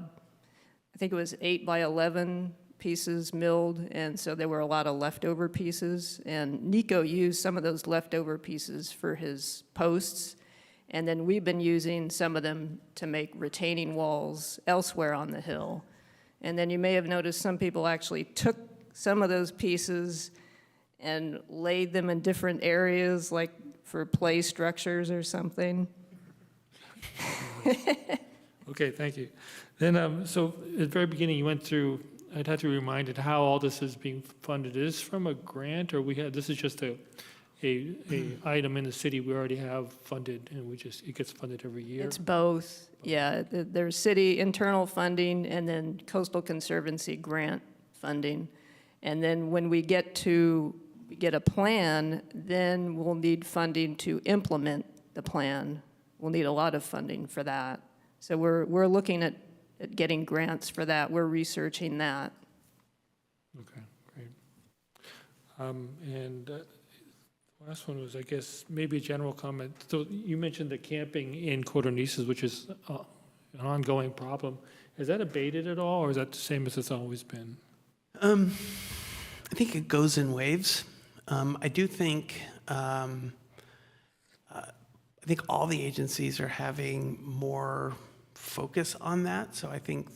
think it was 8 by 11 pieces milled, and so there were a lot of leftover pieces. And Nico used some of those leftover pieces for his posts. And then we've been using some of them to make retaining walls elsewhere on the hill. And then you may have noticed some people actually took some of those pieces and laid them in different areas, like for play structures or something. Okay, thank you. Then, so at the very beginning, you went through, I'd have to be reminded how all this is being funded. Is this from a grant, or this is just a item in the city we already have funded, and it gets funded every year? It's both, yeah. There's city internal funding and then Coastal Conservancy grant funding. And then when we get a plan, then we'll need funding to implement the plan. We'll need a lot of funding for that. So we're looking at getting grants for that. We're researching that. Okay, great. And last one was, I guess, maybe a general comment. So you mentioned the camping in Codornices, which is an ongoing problem. Has that abated at all, or is that the same as it's always been? I think it goes in waves. I do think I think all the agencies are having more focus on that, so I think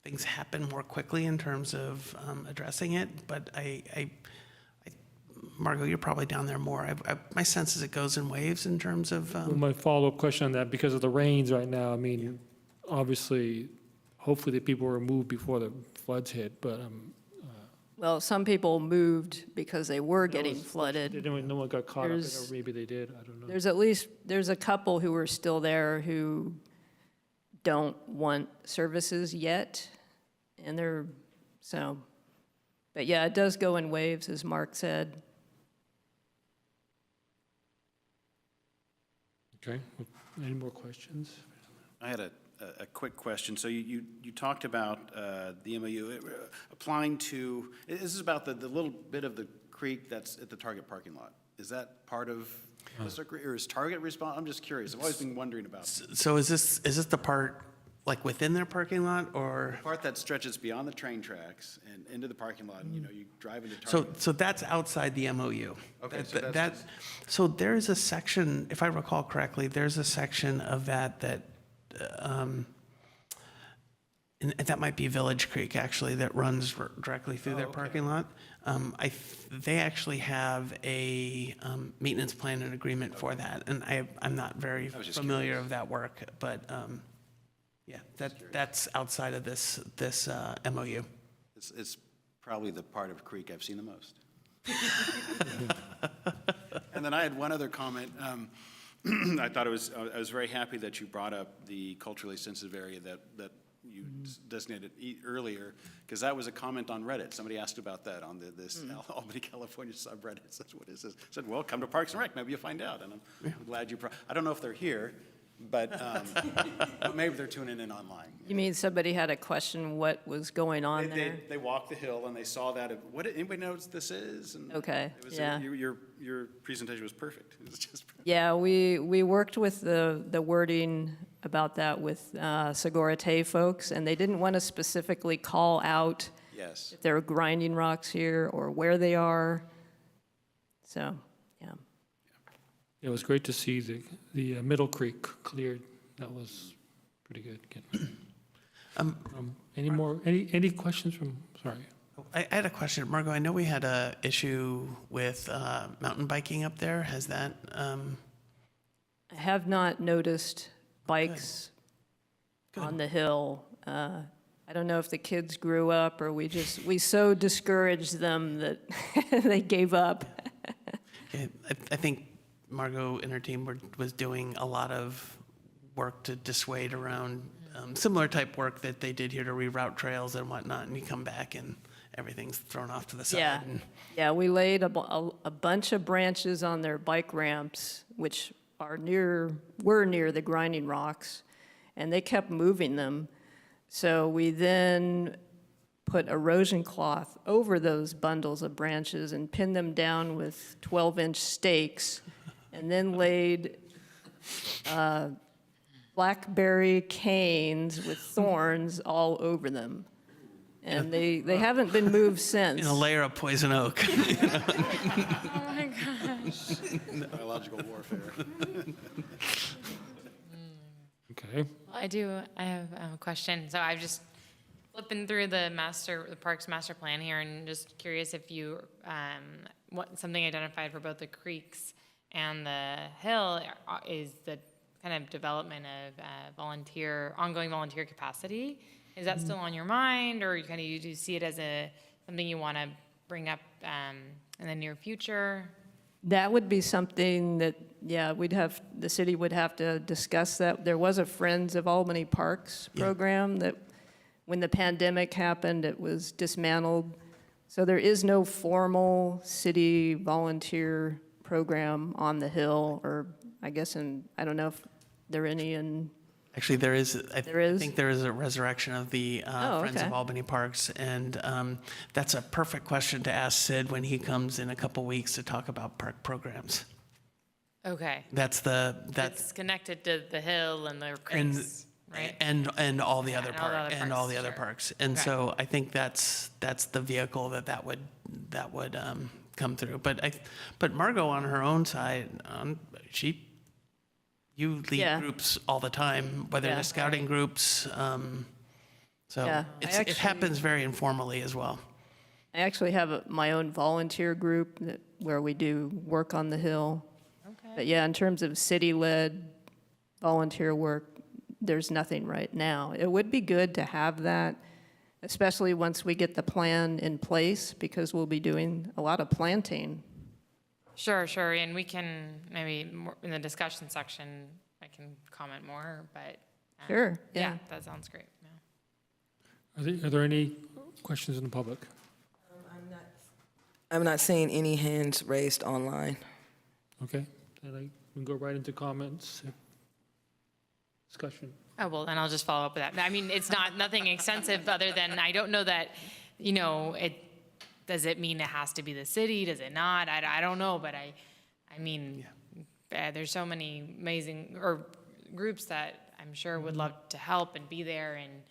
things happen more quickly in terms of addressing it, but Margot, you're probably down there more. My sense is it goes in waves in terms of, Well, my follow-up question on that, because of the rains right now, I mean, obviously, hopefully the people were moved before the floods hit, but Well, some people moved because they were getting flooded. no one got caught up in it, There's- or maybe they did, I don't know. There's a couple who are still there who don't want services yet, and but yeah, it does go in waves, as Mark said. Okay, any more questions? I had a quick question. So you talked about the MOU applying to, this is about the little bit of the creek that's at the Target parking lot. Is that part of this, or is Target responsible? I'm just curious. I've always been wondering about so is this the part like within their parking lot, or? the part that stretches beyond the train tracks and into the parking lot, and you drive into Target. So that's outside the MOU. Okay, so that's That, just- so there's a section, if I recall correctly, there's a section of that, and that might be Village Creek, actually, that runs directly through their parking lot. They actually have a maintenance plan and agreement for that, and I'm not very was just familiar of that work, but yeah, that's outside of this MOU. It's probably the part of creek I've seen the most. And then I had one other comment. I thought I was very happy that you brought up the culturally sensitive area that you designated earlier, because that was a comment on Reddit. Somebody asked about that on this Albany, California subreddit. Said, what is this? I said, well, come to Parks and Rec, maybe you'll find out. And I'm glad you I don't know if they're here, but maybe they're tuning in online. You mean somebody had a question what was going on there? They walked the hill and they saw that. Anybody knows what this is? And Okay, it was, yeah. Your presentation was perfect. It was just perfect. Yeah, we worked with the wording about that with Segura folks, and they didn't want to specifically call out Yes. if there are grinding rocks here or where they are. So, yeah. It was great to see the Middle Creek cleared. That was pretty good. Any questions from, sorry. I had a question, Margot. I know we had a issue with mountain biking up there. Has that? I have not noticed bikes on the hill. I don't know if the kids grew up or we so discouraged them that they gave up. I think Margot and her team was doing a lot of work to dissuade around similar type work that they did here to reroute trails and whatnot, and you come back and everything's thrown off to the side. Yeah, yeah. We laid a bunch of branches on their bike ramps, which were near the grinding rocks, and they kept moving them. So we then put erosion cloth over those bundles of branches and pinned them down with 12-inch stakes, and then laid blackberry canes with thorns all over them. And they haven't been moved since. In a layer of poison oak. Oh my gosh. Biological warfare. Okay. I have a question. So I've just flipping through the Parks Master Plan here, and just curious if you, something identified for both the creeks and the hill is the kind of development of ongoing volunteer capacity. Is that still on your mind, or do you see it as something you want to bring up in the near future? That would be something that, yeah, the city would have to discuss that. There was a Friends of Albany Parks program that, when the pandemic happened, it was dismantled. So there is no formal city volunteer program on the hill, or I guess I don't know if there are any in. Actually, there is. There is? I think there is a resurrection of the Friends okay. of Albany Parks, and that's a perfect question to ask Sid when he comes in a couple weeks to talk about park programs. Okay. That's connected to the hill and the creeks, right? and all the other and all the other and all the parks, other sure. parks, and Okay. so I think that's the vehicle that would come through. But Margot on her own side, she you lead Yeah. groups all the time, whether Yeah. they're scouting groups. So Yeah, it happens very informally as well. I actually have my own volunteer group where we do work on the Hill. Okay. But yeah, in terms of city-led volunteer work, there's nothing right now. It would be good to have that, especially once we get the plan in place, because we'll be doing a lot of planting. Sure, and we can, maybe more in the discussion section, I can comment more, but. Sure, Yeah, yeah. that sounds great, yeah. Are there any questions in the public? I'm not seeing any hands raised online. Okay, then we can go right into comments. Discussion. Oh, well, then I'll just follow up with that. I mean, it's nothing extensive other than, I don't know that, does it mean it has to be the city? Does it not? I don't know, but I mean, there's so many amazing, or groups that I'm sure would love to help and be there, and,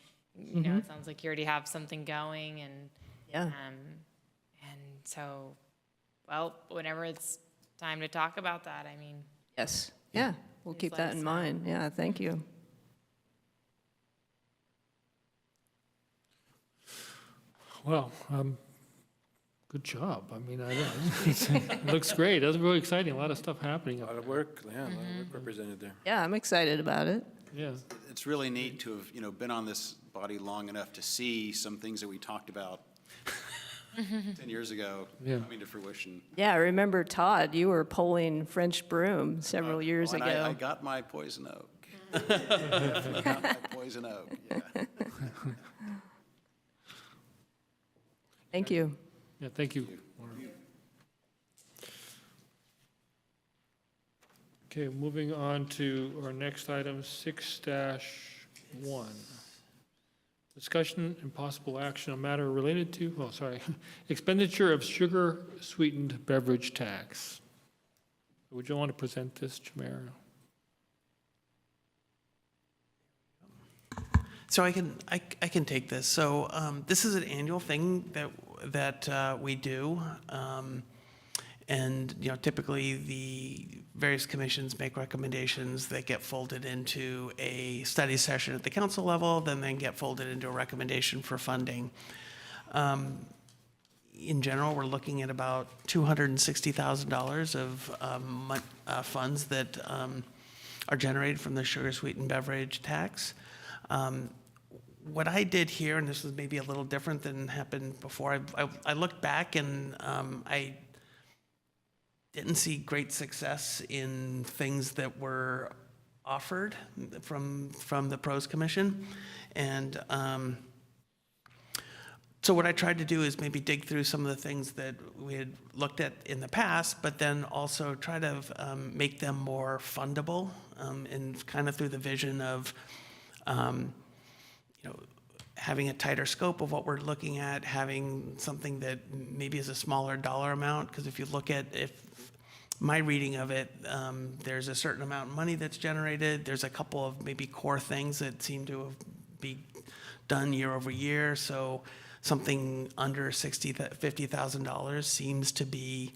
it sounds like you already have something going, and, Yeah. and so, well, whenever it's time to talk about that, I mean, Yes, yeah, we'll Please keep let that us in know. mind. Yeah, thank you. Well, good job. I mean, it looks great. That's really exciting. A lot of stuff happening. A lot of work, yeah, a lot of work represented there. Yeah, I'm excited about it. Yeah. It's really neat to have, been on this body long enough to see some things that we talked about 10 years ago Yeah. coming to fruition. Yeah, I remember, Todd, you were pulling French broom several years And ago. I got my poison oak. I got my poison oak, yeah. Thank you. Yeah, thank you. Okay, moving on to our next item, 6-1. Discussion and possible action on matter related to, expenditure of sugar-sweetened beverage tax. Would you want to present this, Jamara? So I can take this. So this is an annual thing that we do, and typically the various commissions make recommendations that get folded into a study session at the council level, then get folded into a recommendation for funding. In general, we're looking at about $260,000 of funds that are generated from the sugar-sweetened beverage tax. What I did here, and this was maybe a little different than happened before, I looked back and I didn't see great success in things that were offered from the Pros Commission. And so what I tried to do is maybe dig through some of the things that we had looked at in the past, but then also try to make them more fundable, and kind of through the vision of having a tighter scope of what we're looking at, having something that maybe is a smaller dollar amount, because if you look at, if my reading of it, there's a certain amount of money that's generated, there's a couple of maybe core things that seem to be done year over year, so something under $50,000 seems to be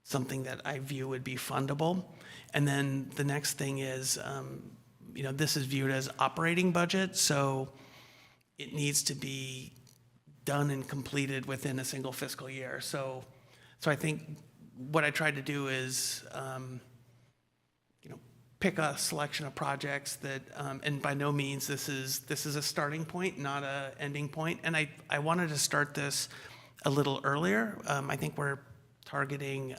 something that I view would be fundable. And then the next thing is, this is viewed as operating budget, so it needs to be done and completed within a single fiscal year. So I think what I tried to do is, pick a selection of projects that, and by no means this is a starting point, not a ending point. And I wanted to start this a little earlier. I think we're targeting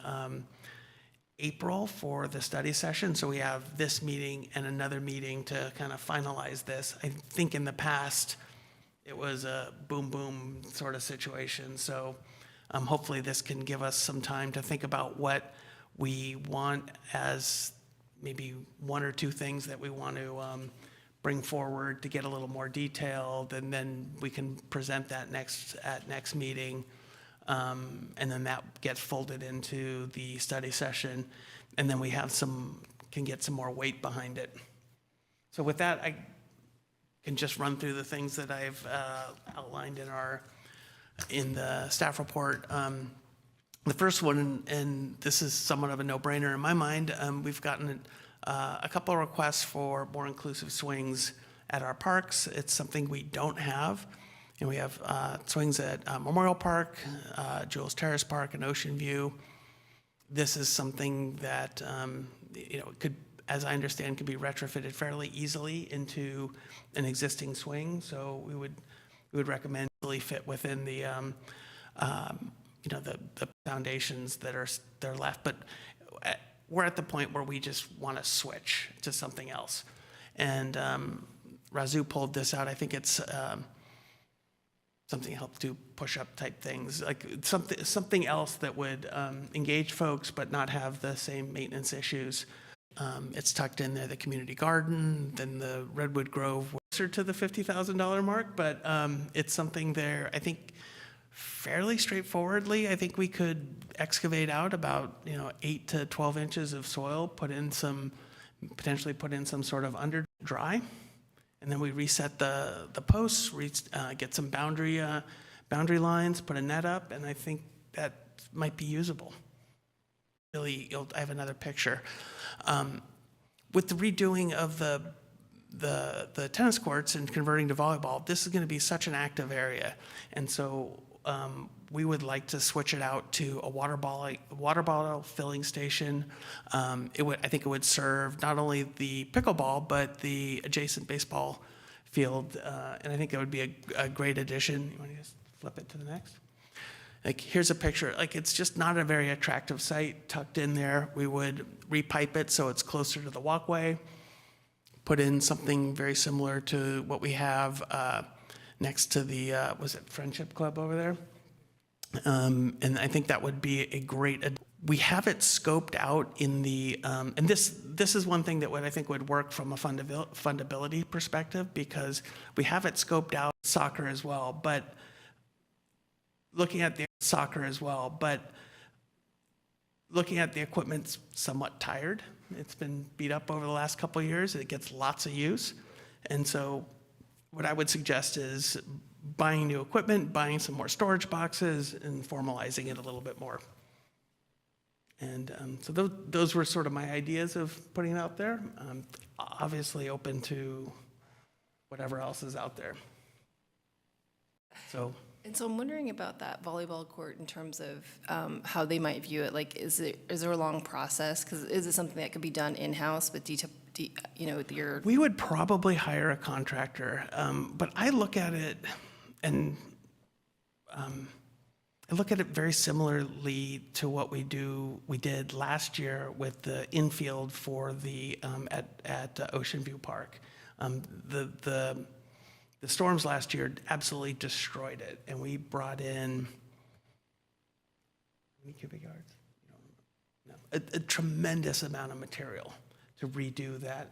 April for the study session. So we have this meeting and another meeting to kind of finalize this. I think in the past, it was a boom, boom sort of situation. So hopefully this can give us some time to think about what we want as maybe one or two things that we want to bring forward to get a little more detailed, and then we can present that at next meeting. And then that gets folded into the study session, and then we have can get some more weight behind it. So with that, I can just run through the things that I've outlined in the staff report. The first one, and this is somewhat of a no-brainer in my mind, we've gotten a couple of requests for more inclusive swings at our parks. It's something we don't have. And we have swings at Memorial Park, Jules Terrace Park, and Ocean View. This is something that, could, as I understand, could be retrofitted fairly easily into an existing swing. So we would recommend really fit within the, the foundations that are left. But we're at the point where we just want to switch to something else. And Razoo pulled this out. I think it's something help do push-up type things, like something else that would engage folks but not have the same maintenance issues. It's tucked in there, the community garden, then the Redwood Grove, closer to the $50,000 mark, but it's something there, I think, fairly straightforwardly. I think we could excavate out about 8 to 12 inches of soil, potentially put in some sort of under dry, and then we reset the posts, get some boundary lines, put a net up, and I think that might be usable. Really, I have another picture. With the redoing of the tennis courts and converting to volleyball, this is going to be such an active area, and so we would like to switch it out to a water bottle filling station. I think it would serve not only the pickleball but the adjacent baseball field, and I think that would be a great addition. You want to just flip it to the next? Like, here's a picture. Like, it's just not a very attractive site tucked in there. We would repipe it so it's closer to the walkway, put in something very similar to what we have next to the, was it Friendship Club over there? And I think that would be a great, we have it scoped out in the, and this is one thing that I think would work from a fundability perspective, because we have it scoped out soccer as well, but looking at the equipment's somewhat tired. It's been beat up over the last couple of years. It gets lots of use. And so what I would suggest is buying new equipment, buying some more storage boxes, and formalizing it a little bit more. And so those were sort of my ideas of putting it out there. I'm obviously open to whatever else is out there. So. And so I'm wondering about that volleyball court in terms of how they might view it. Like, is there a long process? Because is it something that could be done in-house with with your? We would probably hire a contractor, but I look at it, and I look at it very similarly to what we did last year with the infield for the at Ocean View Park. The storms last year absolutely destroyed it, and we brought in, how many cubic yards? No, a tremendous amount of material to redo that.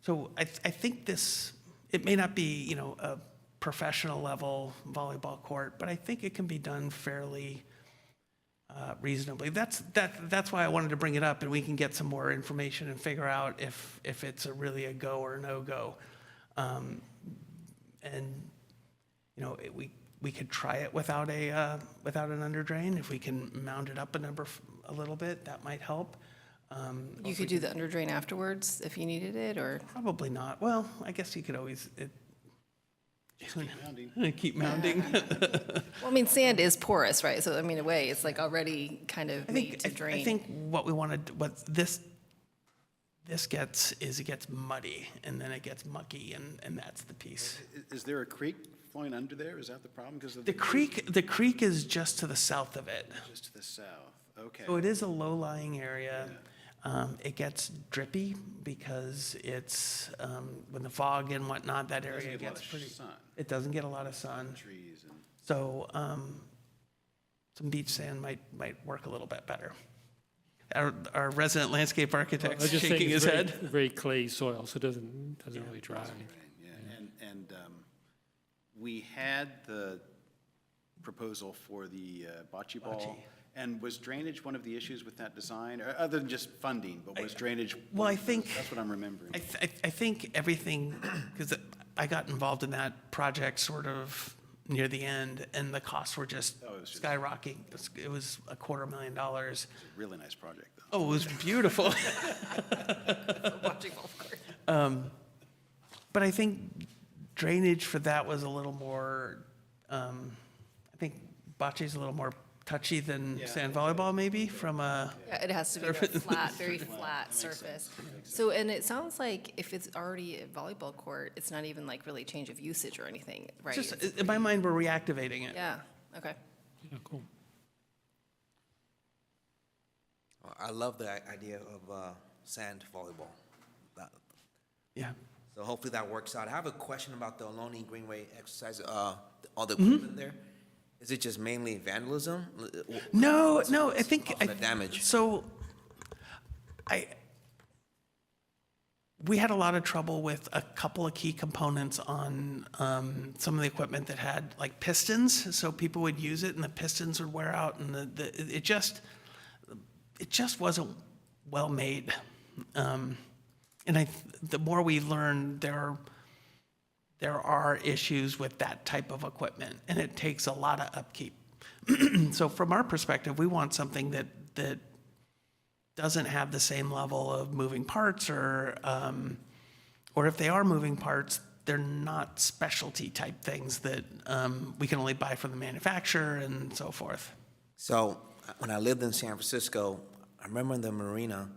So I think it may not be, a professional level volleyball court, but I think it can be done fairly reasonably. That's why I wanted to bring it up, and we can get some more information and figure out if it's really a go or no go. And we could try it without an under drain. If we can mount it up a little bit, that might help. You could do the under drain afterwards if you needed it, or? Probably not. Well, I guess you could always keep mounting. Well, I mean, sand is porous, right? So I mean, in a way, it's like already kind of made to drain. I think what this gets is it gets muddy, and then it gets mucky, and that's the piece. Is there a creek flowing under there? Is that the problem? Because the creek is just to the south of it. Just to the south. Okay. So it is a low-lying area. Yeah. It gets drippy because it's when the fog and whatnot, that area gets pretty. Sun. It doesn't get a lot of sun. Trees and. So some beach sand might work a little bit better. Our resident landscape architect shaking his head. Very clay soil, so it doesn't really dry. Yeah, and we had the proposal for the bocce ball. And was drainage one of the issues with that design, or other than just funding, but was drainage? Well, I think that's what I'm remembering. I think everything, because I got involved in that project sort of near the end, and the costs were just skyrocketing. It was $250,000. It's a really nice project, though. Oh, it was beautiful. Watching golf course. But I think drainage for that was a little more, I think bocce's a little more touchy than sand volleyball maybe from a, Yeah, it has to be a flat, very flat surface. So, and it sounds like if it's already a volleyball court, it's not even like really change of usage or anything, right? just, It's- in my mind, we're reactivating it. Yeah, okay. Yeah, cool. I love the idea of sand volleyball. That- Yeah. So hopefully that works out. I have a question about the Ohlone Greenway exercise, all the equipment there. Is it just mainly vandalism? No, What's- no, I what's think, causing the damage? so, we had a lot of trouble with a couple of key components on some of the equipment that had like pistons, so people would use it and the pistons would wear out and it just wasn't well made. And the more we learn, there are issues with that type of equipment, and it takes a lot of upkeep. So from our perspective, we want something that doesn't have the same level of moving parts, or if they are moving parts, they're not specialty type things that we can only buy from the manufacturer and so forth. So when I lived in San Francisco, I remember in the marina,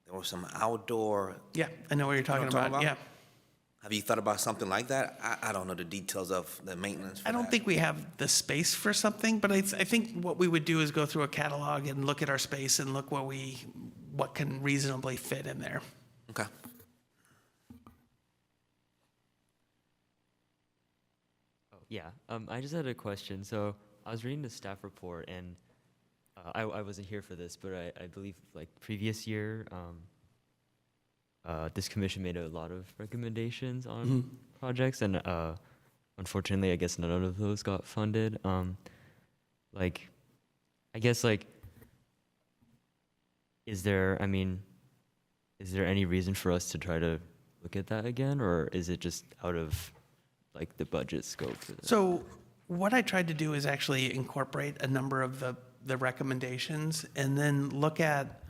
there was some outdoor. Yeah, I know what you're talking what I'm about, talking yeah. about? Have you thought about something like that? I don't know the details of the maintenance for I don't that. think we have the space for something, but I think what we would do is go through a catalog and look at our space and look what can reasonably fit in there. Okay. Yeah, I just had a question. So I was reading the staff report, and I wasn't here for this, but I believe like previous year, this commission made a lot of recommendations on projects, and unfortunately, I guess none of those got funded. Like, I guess like, is there any reason for us to try to look at that again, or is it just out of like the budget scope for this? So what I tried to do is actually incorporate a number of the recommendations and then look at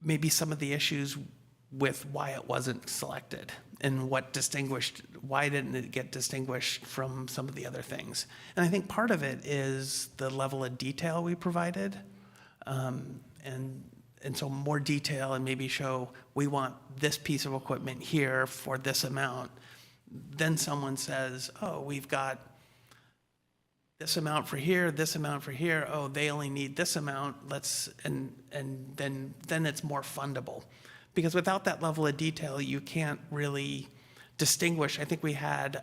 maybe some of the issues with why it wasn't selected and why didn't it get distinguished from some of the other things. And I think part of it is the level of detail we provided. And so more detail and maybe show, we want this piece of equipment here for this amount. Then someone says, oh, we've got this amount for here, this amount for here. Oh, they only need this amount. And then it's more fundable. Because without that level of detail, you can't really distinguish. I think we had,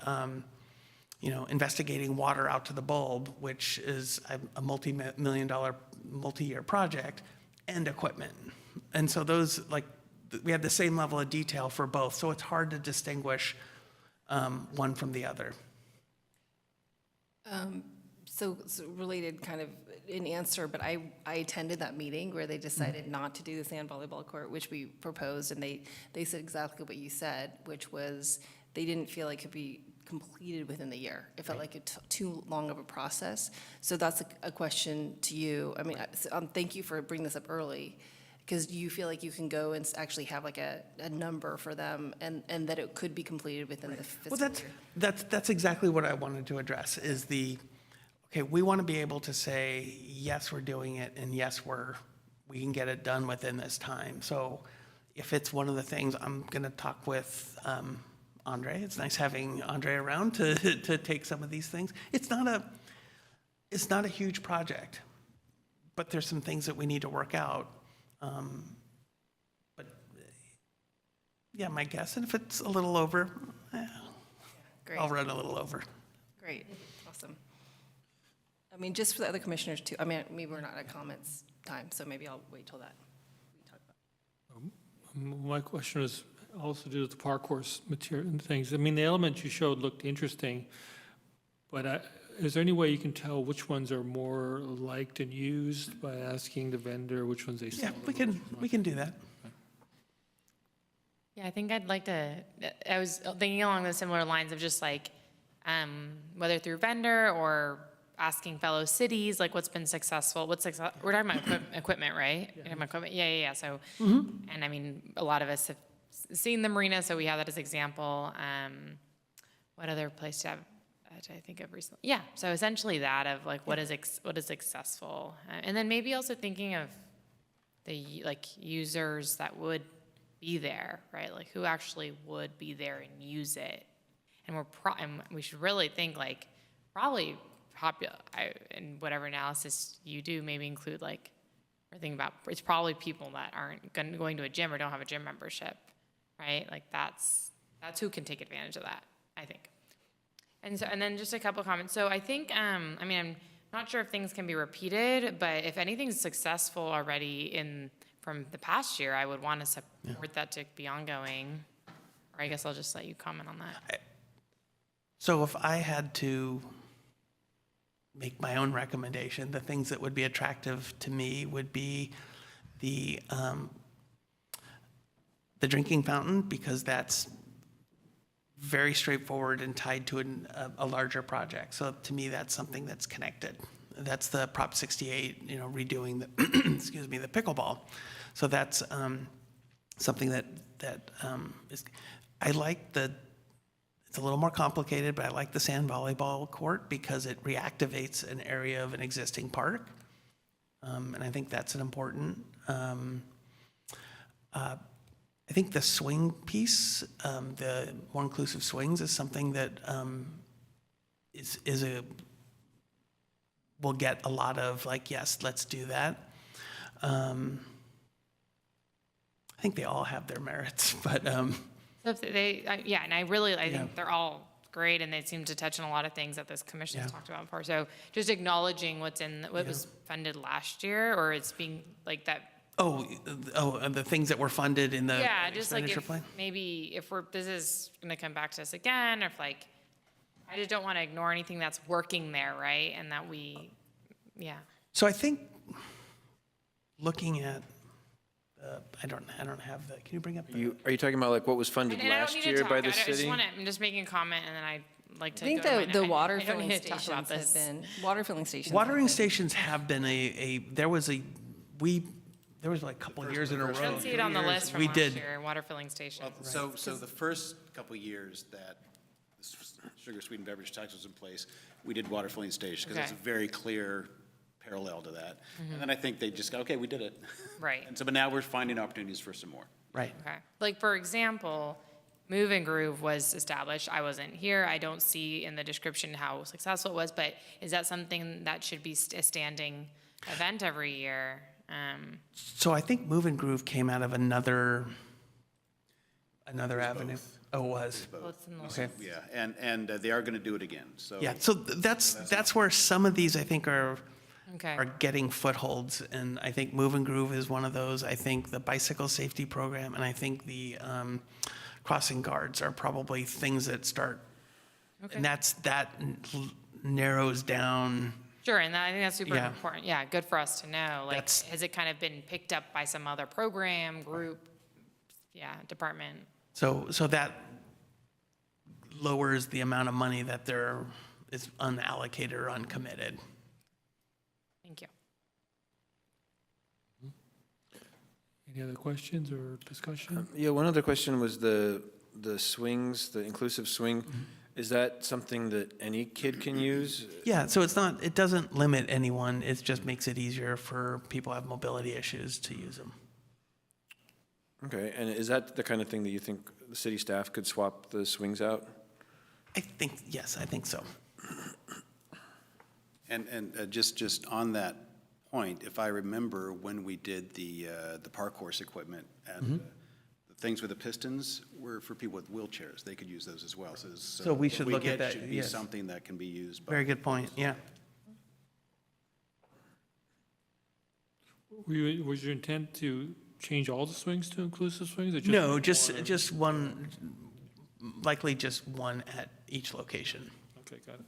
investigating water out to the bulb, which is a multi-million-dollar, multi-year project, and equipment. And so those, we had the same level of detail for both. So it's hard to distinguish one from the other. So related kind of in answer, but I attended that meeting where they decided not to do the sand volleyball court, which we proposed, and they said exactly what you said, which was they didn't feel like it could be completed within the year. It felt like it took too long of a process. So that's a question to you. I mean, thank you for bringing this up early, because you feel like you can go and actually have like a number for them and that it could be completed within the fiscal year. That's exactly what I wanted to address is okay, we want to be able to say, yes, we're doing it, and yes, we can get it done within this time. So if it's one of the things, I'm going to talk with Andre. It's nice having Andre around to take some of these things. It's not a huge project, but there's some things that we need to work out. But yeah, my guess, and if it's a little over, Great. I'll run a little over. Great, awesome. I mean, just for the other commissioners too, I mean, maybe we're not at comments time, so maybe I'll wait till that. We talk about. My question is also to do with the park course material and things. I mean, the elements you showed looked interesting, but is there any way you can tell which ones are more liked and used by asking the vendor which ones they sell? Yeah, we can do that. Yeah, I think I'd like to, I was thinking along the similar lines of just like, whether through vendor or asking fellow cities, like what's been successful, we're talking about equipment, right? You're talking about equipment, yeah. So, and I mean, a lot of us have seen the marina, so we have that as example. What other place do I have? I think of recently. Yeah, so essentially that of like what is successful, and then maybe also thinking of the like users that would be there, right? Like who actually would be there and use it, and and we should really think like probably in whatever analysis you do, maybe include like or think about it's probably people that aren't going to a gym or don't have a gym membership, right? Like that's who can take advantage of that, I think. And then just a couple of comments. So I think, I mean, I'm not sure if things can be repeated, but if anything's successful already from the past year, I would want to support that to be ongoing. Or I guess I'll just let you comment on that. So if I had to make my own recommendation, the things that would be attractive to me would be the drinking fountain, because that's very straightforward and tied to a larger project. So to me, that's something that's connected. That's the Prop 68, redoing the, excuse me, the pickleball. So that's something that is, I like it's a little more complicated, but I like the sand volleyball court because it reactivates an area of an existing park. And I think that's an important, I think the swing piece, the more inclusive swings, is something that will get a lot of like, yes, let's do that. I think they all have their merits, but So if and I think they're all great, and they seem to touch on a lot of things that this commission has talked about before. So just acknowledging what was funded last year, or it's being like that. and the things that were funded in the Just like expenditure if plan? maybe if this is going to come back to us again, or if like, I just don't want to ignore anything that's working there, right? And that So I think looking at, I don't have the, can you bring up the? Are you talking about like what was funded and I don't last need to year talk. by the I'm city? making a comment, and then I'd like to I think go to my the water I don't filling need to talk about stations have this. been, water filling stations. Watering stations have been there was like a couple years in a row. I don't see it on the list from We last did. year, water filling station. So the first couple years that the Sugar-Sweetened beverage tax was in place, we did water filling stations, because it's a Okay. very clear parallel to that. And then I think they just go, okay, we did it. Right. And so, but now we're finding opportunities for some more. Right. Okay. Like, for example, Move and Groove was established. I wasn't here. I don't see in the description how successful it was, but is that something that should be a standing event every year? So I think Move and Groove came out of another avenue. Oh, it was. Well, it's in the Okay. list. Yeah, and they are going to do it again, so. Yeah, so that's where some of these, I think, are Okay. getting footholds, and I think Move and Groove is one of those. I think the bicycle safety program, and I think the crossing guards are probably things that start, Okay. and that narrows down. Sure, and I think that's super Yeah. important. Yeah, good for us to know. Like, That's- has it kind of been picked up by some other program, group, department? So that lowers the amount of money that there is unallocated or uncommitted. Thank you. Any other questions or discussion? Yeah, one other question was the swings, the inclusive swing. Is that something that any kid can use? Yeah, so it doesn't limit anyone, it just makes it easier for people who have mobility issues to use them. Okay, and is that the kind of thing that you think the city staff could swap the swings out? Yes, I think so. And just on that point, if I remember when we did the park horse equipment, and the things with the pistons were for people with wheelchairs, they could use those as well. So we should what look at get that, should be yes. something that can be used by. Very good point, yeah. Was your intent to change all the swings to inclusive swings? Or No, just one, likely just one at each location. Okay, got it.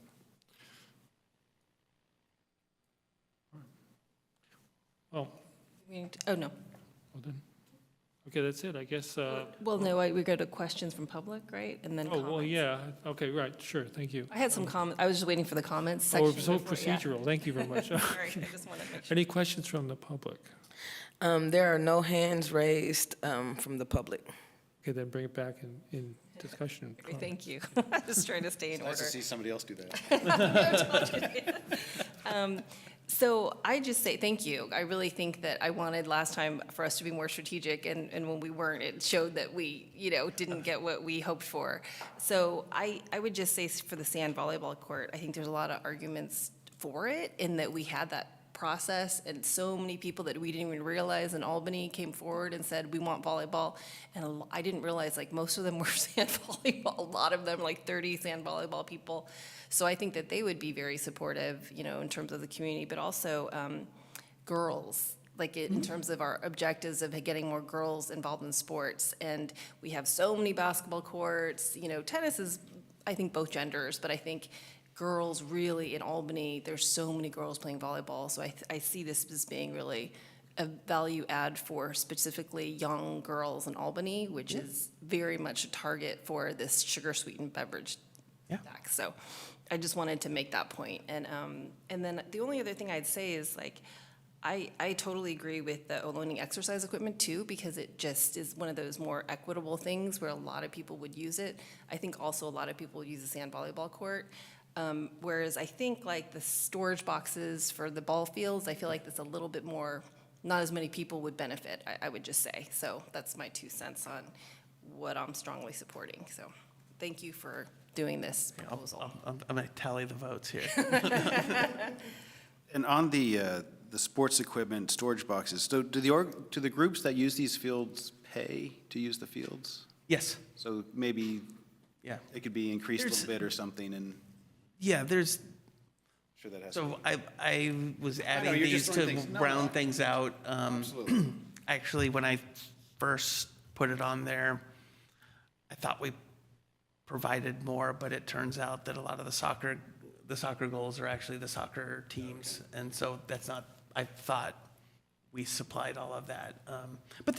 Well, Oh, no. well then, Okay, that's it, I guess. Well, no, we go to questions from public, right? And then Oh, well, comments. yeah, okay, right, sure, thank you. I had some comments. I was just waiting for the comments Oh, section. so before- yeah. procedural, thank you very much. Sorry, I just wanted to make sure. Any questions from the public? There are no hands raised from the public. Okay, then bring it back in discussion. Okay, thank you. I'm just trying to stay in Nice order. to see somebody else do that. So I just say thank you. I really think that I wanted last time for us to be more strategic, and when we weren't, it showed that we, didn't get what we hoped for. So I would just say for the sand volleyball court, I think there's a lot of arguments for it in that we had that process, and so many people that we didn't even realize in Albany came forward and said, we want volleyball. And I didn't realize, like, most of them were sand volleyball, a lot of them, like 30 sand volleyball people. So I think that they would be very supportive, in terms of the community, but also girls, like in terms of our objectives of getting more girls involved in sports. And we have so many basketball courts, tennis is, I think, both genders, but I think girls really in Albany, there's so many girls playing volleyball. So I see this as being really a value add for specifically young girls in Albany, which is very much a target for this sugar-sweetened beverage tax. So I just wanted to make that point. And then the only other thing I'd say is, like, I totally agree with the loaning exercise equipment too, because it just is one of those more equitable things where a lot of people would use it. I think also a lot of people use the sand volleyball court. Whereas I think, like, the storage boxes for the ball fields, I feel like that's a little bit more, not as many people would benefit, I would just say. So that's my 2 cents on what I'm strongly supporting. So thank you for doing this proposal. I'm going to tally the votes here. And on the sports equipment storage boxes, so do the groups that use these fields pay to use the fields? Yes. So maybe Yeah. it could be increased a There's- little bit or something, and Yeah, there's, I'm sure that has. so I was adding you're just these throwing to things- no, round no. things out. Absolutely. Actually, when I first put it on there, I thought we provided more, but it turns out that a lot of the soccer goals are actually the soccer teams. And so that's not, I thought we supplied all of that. But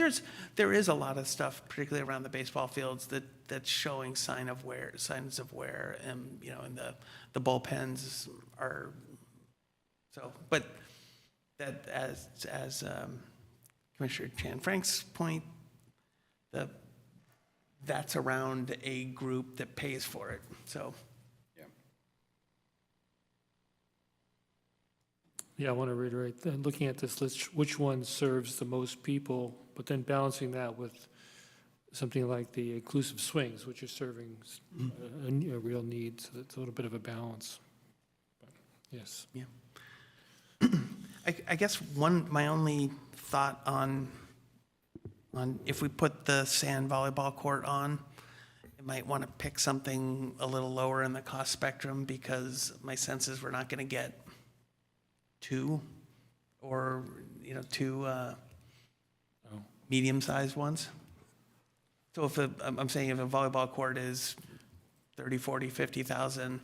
there is a lot of stuff, particularly around the baseball fields, that's showing signs of wear, and, and the bullpens are, so, but that, as Commissioner Chan Frank's point, that's around a group that pays for it, so. Yeah. Yeah, I want to reiterate, looking at this list, which one serves the most people, but then balancing that with something like the inclusive swings, which are serving a real need, so it's a little bit of a balance. But, yes. Yeah. I guess my only thought on if we put the sand volleyball court on, I might want to pick something a little lower in the cost spectrum, because my sense is we're not going to get two medium-sized ones. So I'm saying if a volleyball court is 30, 40, 50,000,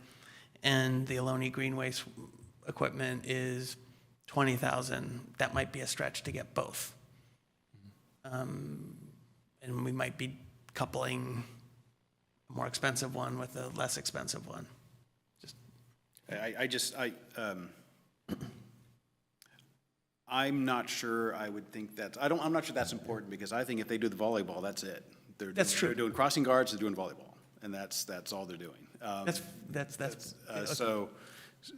and the Albany Greenway equipment is 20,000, that might be a stretch to get both. And we might be coupling a more expensive one with a less expensive one. I'm not sure I would think that, I'm not sure that's important, because I think if they do the volleyball, that's it. That's true. They're doing crossing guards, they're doing volleyball, and that's all they're doing.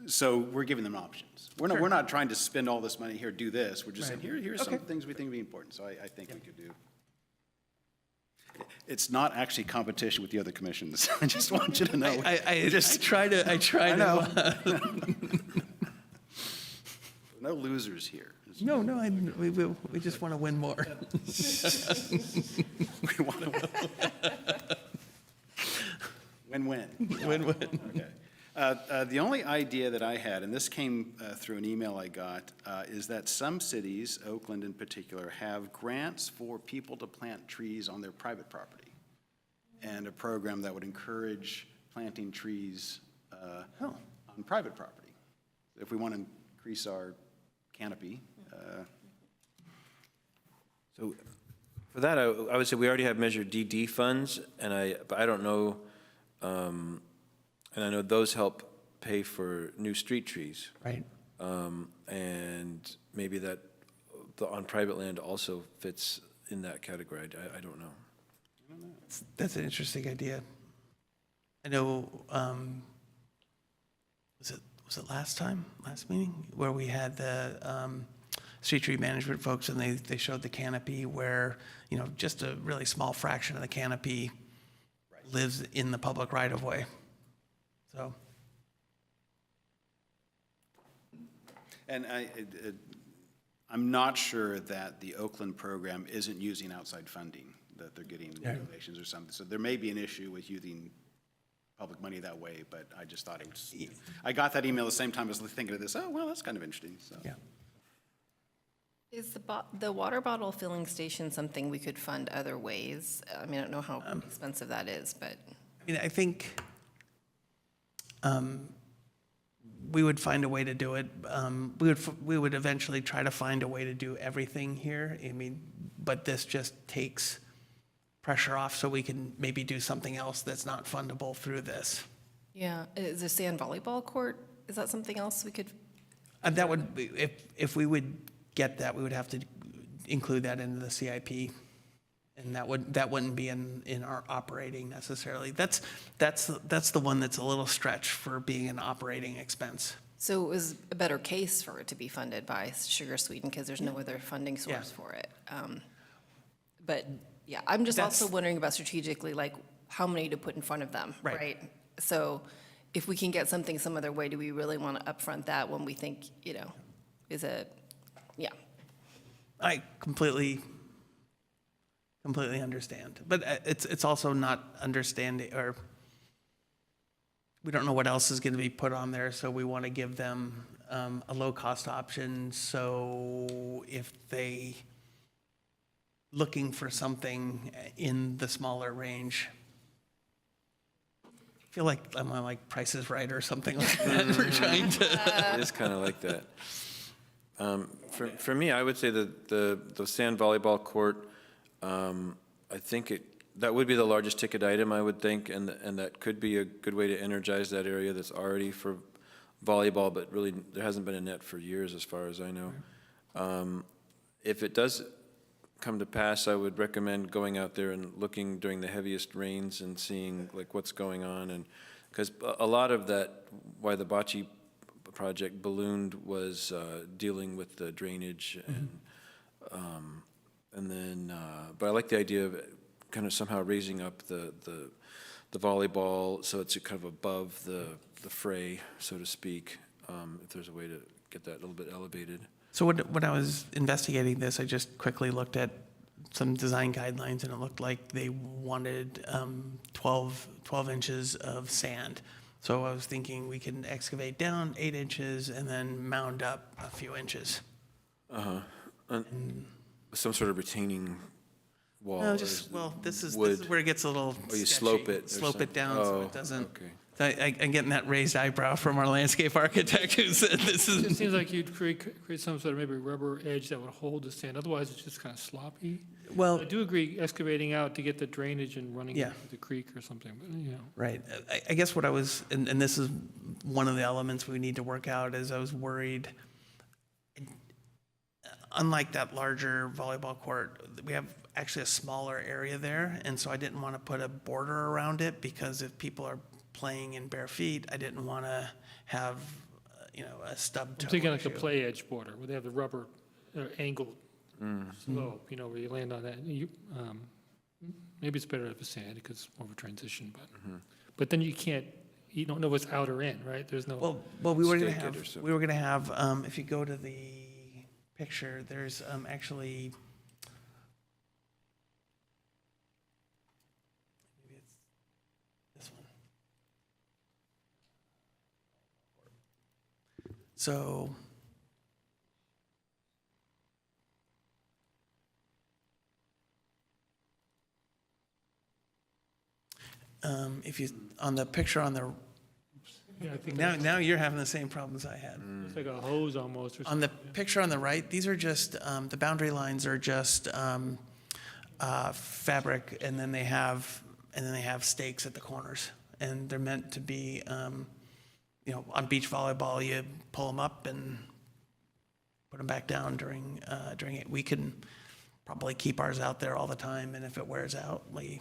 So we're giving them options. We're not trying to spend all this money here, do this. We're just saying, here's some things we think would be important. So I think we could do. It's not actually competition with the other commissions. I just want you to know. I try to. know. No losers here. No, we just want to win more. We want to win-win. Win-win. Okay. The only idea that I had, and this came through an email I got, is that some cities, Oakland in particular, have grants for people to plant trees on their private property, and a program that would encourage planting trees on private property. If we want to increase our canopy. So For that, I would say we already have Measure DD funds, but I don't know, and I know those help pay for new street trees. Right. And maybe that on private land also fits in that category. I don't know. That's an interesting idea. I know, was it last meeting, where we had the street tree management folks, and they showed the canopy where, you know, just a really small fraction of the canopy lives in the public right-of-way. So, And I'm not sure that the Oakland program isn't using outside funding, that they're getting donations or something. So there may be an issue with using public money that way, but I just thought I got that email the same time I was thinking of this. Oh, well, that's kind of interesting, so. yeah. Is the water bottle filling station something we could fund other ways? I mean, I don't know how expensive that is, but. I mean, I think we would find a way to do it. We would eventually try to find a way to do everything here. I mean, but this just takes pressure off so we can maybe do something else that's not fundable through this. Yeah, is the sand volleyball court, is that something else we could? And that would be, if we would get that, we would have to include that into the CIP. And that wouldn't be in our operating necessarily. That's the one that's a little stretch for being an operating expense. So it was a better case for it to be funded by Sugar-Sweetened because there's no other funding source for it. But yeah, I'm just also wondering about strategically, like how many to put in front of them, right? So if we can get something some other way, do we really want to upfront that when we think, you know, yeah. I completely understand, but it's also not understanding, or we don't know what else is going to be put on there, so we want to give them a low-cost option. So if they looking for something in the smaller range, I feel like I'm on like Price is Right or something like that. We're trying to. It is kind of like that. For me, I would say that the sand volleyball court, I think that would be the largest ticket item, I would think, and that could be a good way to energize that area that's already for volleyball, but really there hasn't been a net for years as far as I know. If it does come to pass, I would recommend going out there and looking during the heaviest rains and seeing like what's going on, and because a lot of that, why the bocce project ballooned was dealing with the drainage and then, but I like the idea of kind of somehow raising up the volleyball so it's kind of above the fray, so to speak, if there's a way to get that a little bit elevated. So when I was investigating this, I just quickly looked at some design guidelines, and it looked like they wanted 12 inches of sand. So I was thinking we can excavate down 8 inches and then mound up a few inches. Some sort of retaining wall. No, this is wood. where it gets a little Or you sketchy. slope it or Slope it something. down so Oh, it doesn't. okay. I'm getting that raised eyebrow from our landscape architect who said this It is. seems like you'd create some sort of maybe rubber edge that would hold the sand, otherwise it's just kind of sloppy. Well, I do agree excavating out to get the drainage and running Yeah. into the creek or something, but, you know. right. I guess what I was, and this is one of the elements we need to work out, is I was worried, unlike that larger volleyball court, we have actually a smaller area there, and so I didn't want to put a border around it, because if people are playing in bare feet, I didn't want to have, a stub toe I'm thinking like a issue. play edge border, where they have the rubber angled slope, where you land on that. Maybe it's better if it's sand, because it's more of a transition, but then you don't know what's out or in, right? There's no. Well, we were going to Stake it or have, something. we were going to have, if you go to the picture, there's actually, maybe it's this one. So, if you, on the picture on the, Yeah, I think now you're having the same problems I had. it's like a hose almost or On the something. picture on the right, these are just, the boundary lines are just fabric, and then they have stakes at the corners, and they're meant to be, you know, on beach volleyball, you pull them up and put them back down during it. We can probably keep ours out there all the time, and if it wears out, we'll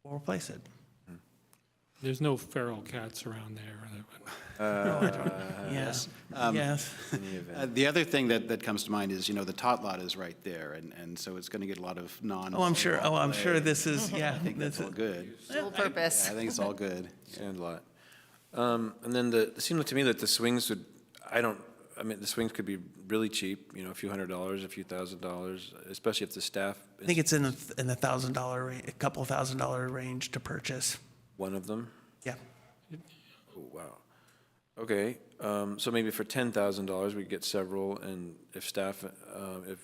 replace it. There's no feral cats around there. Yes. The other thing that comes to mind is, you know, the tot lot is right there, and so it's going to get a lot of non. I'm sure this is, yeah. I think that's all good. Dual purpose. Yeah, I think it's all good. And a lot. And then it seemed like to me that the swings would, the swings could be really cheap, you know, a few $100s, a few $1,000s, especially if the staff. I think it's in the $1,000, a couple $1,000 range to purchase. One of them? Yeah. Oh, wow. Okay, so maybe for $10,000, we get several, and if staff, if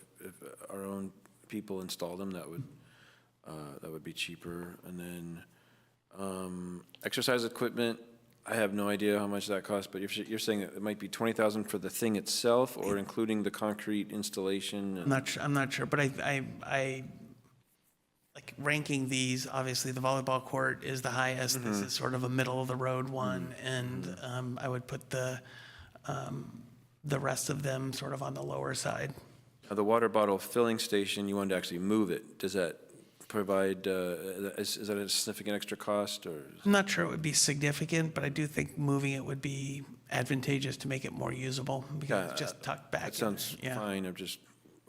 our own people install them, that would be cheaper. And then exercise equipment, I have no idea how much that costs, but you're saying that it might be $20,000 for the thing itself, or including the concrete installation? And I'm not sure, but I like ranking these, obviously the volleyball court is the highest. This is sort of a middle of the road one, and I would put the rest of them sort of on the lower side. The water bottle filling station, you wanted to actually move it. Does that provide, is that a significant extra cost, or? I'm not sure it would be significant, but I do think moving it would be advantageous to make it more usable, because it's just tucked back. That sounds in there. Yeah. fine,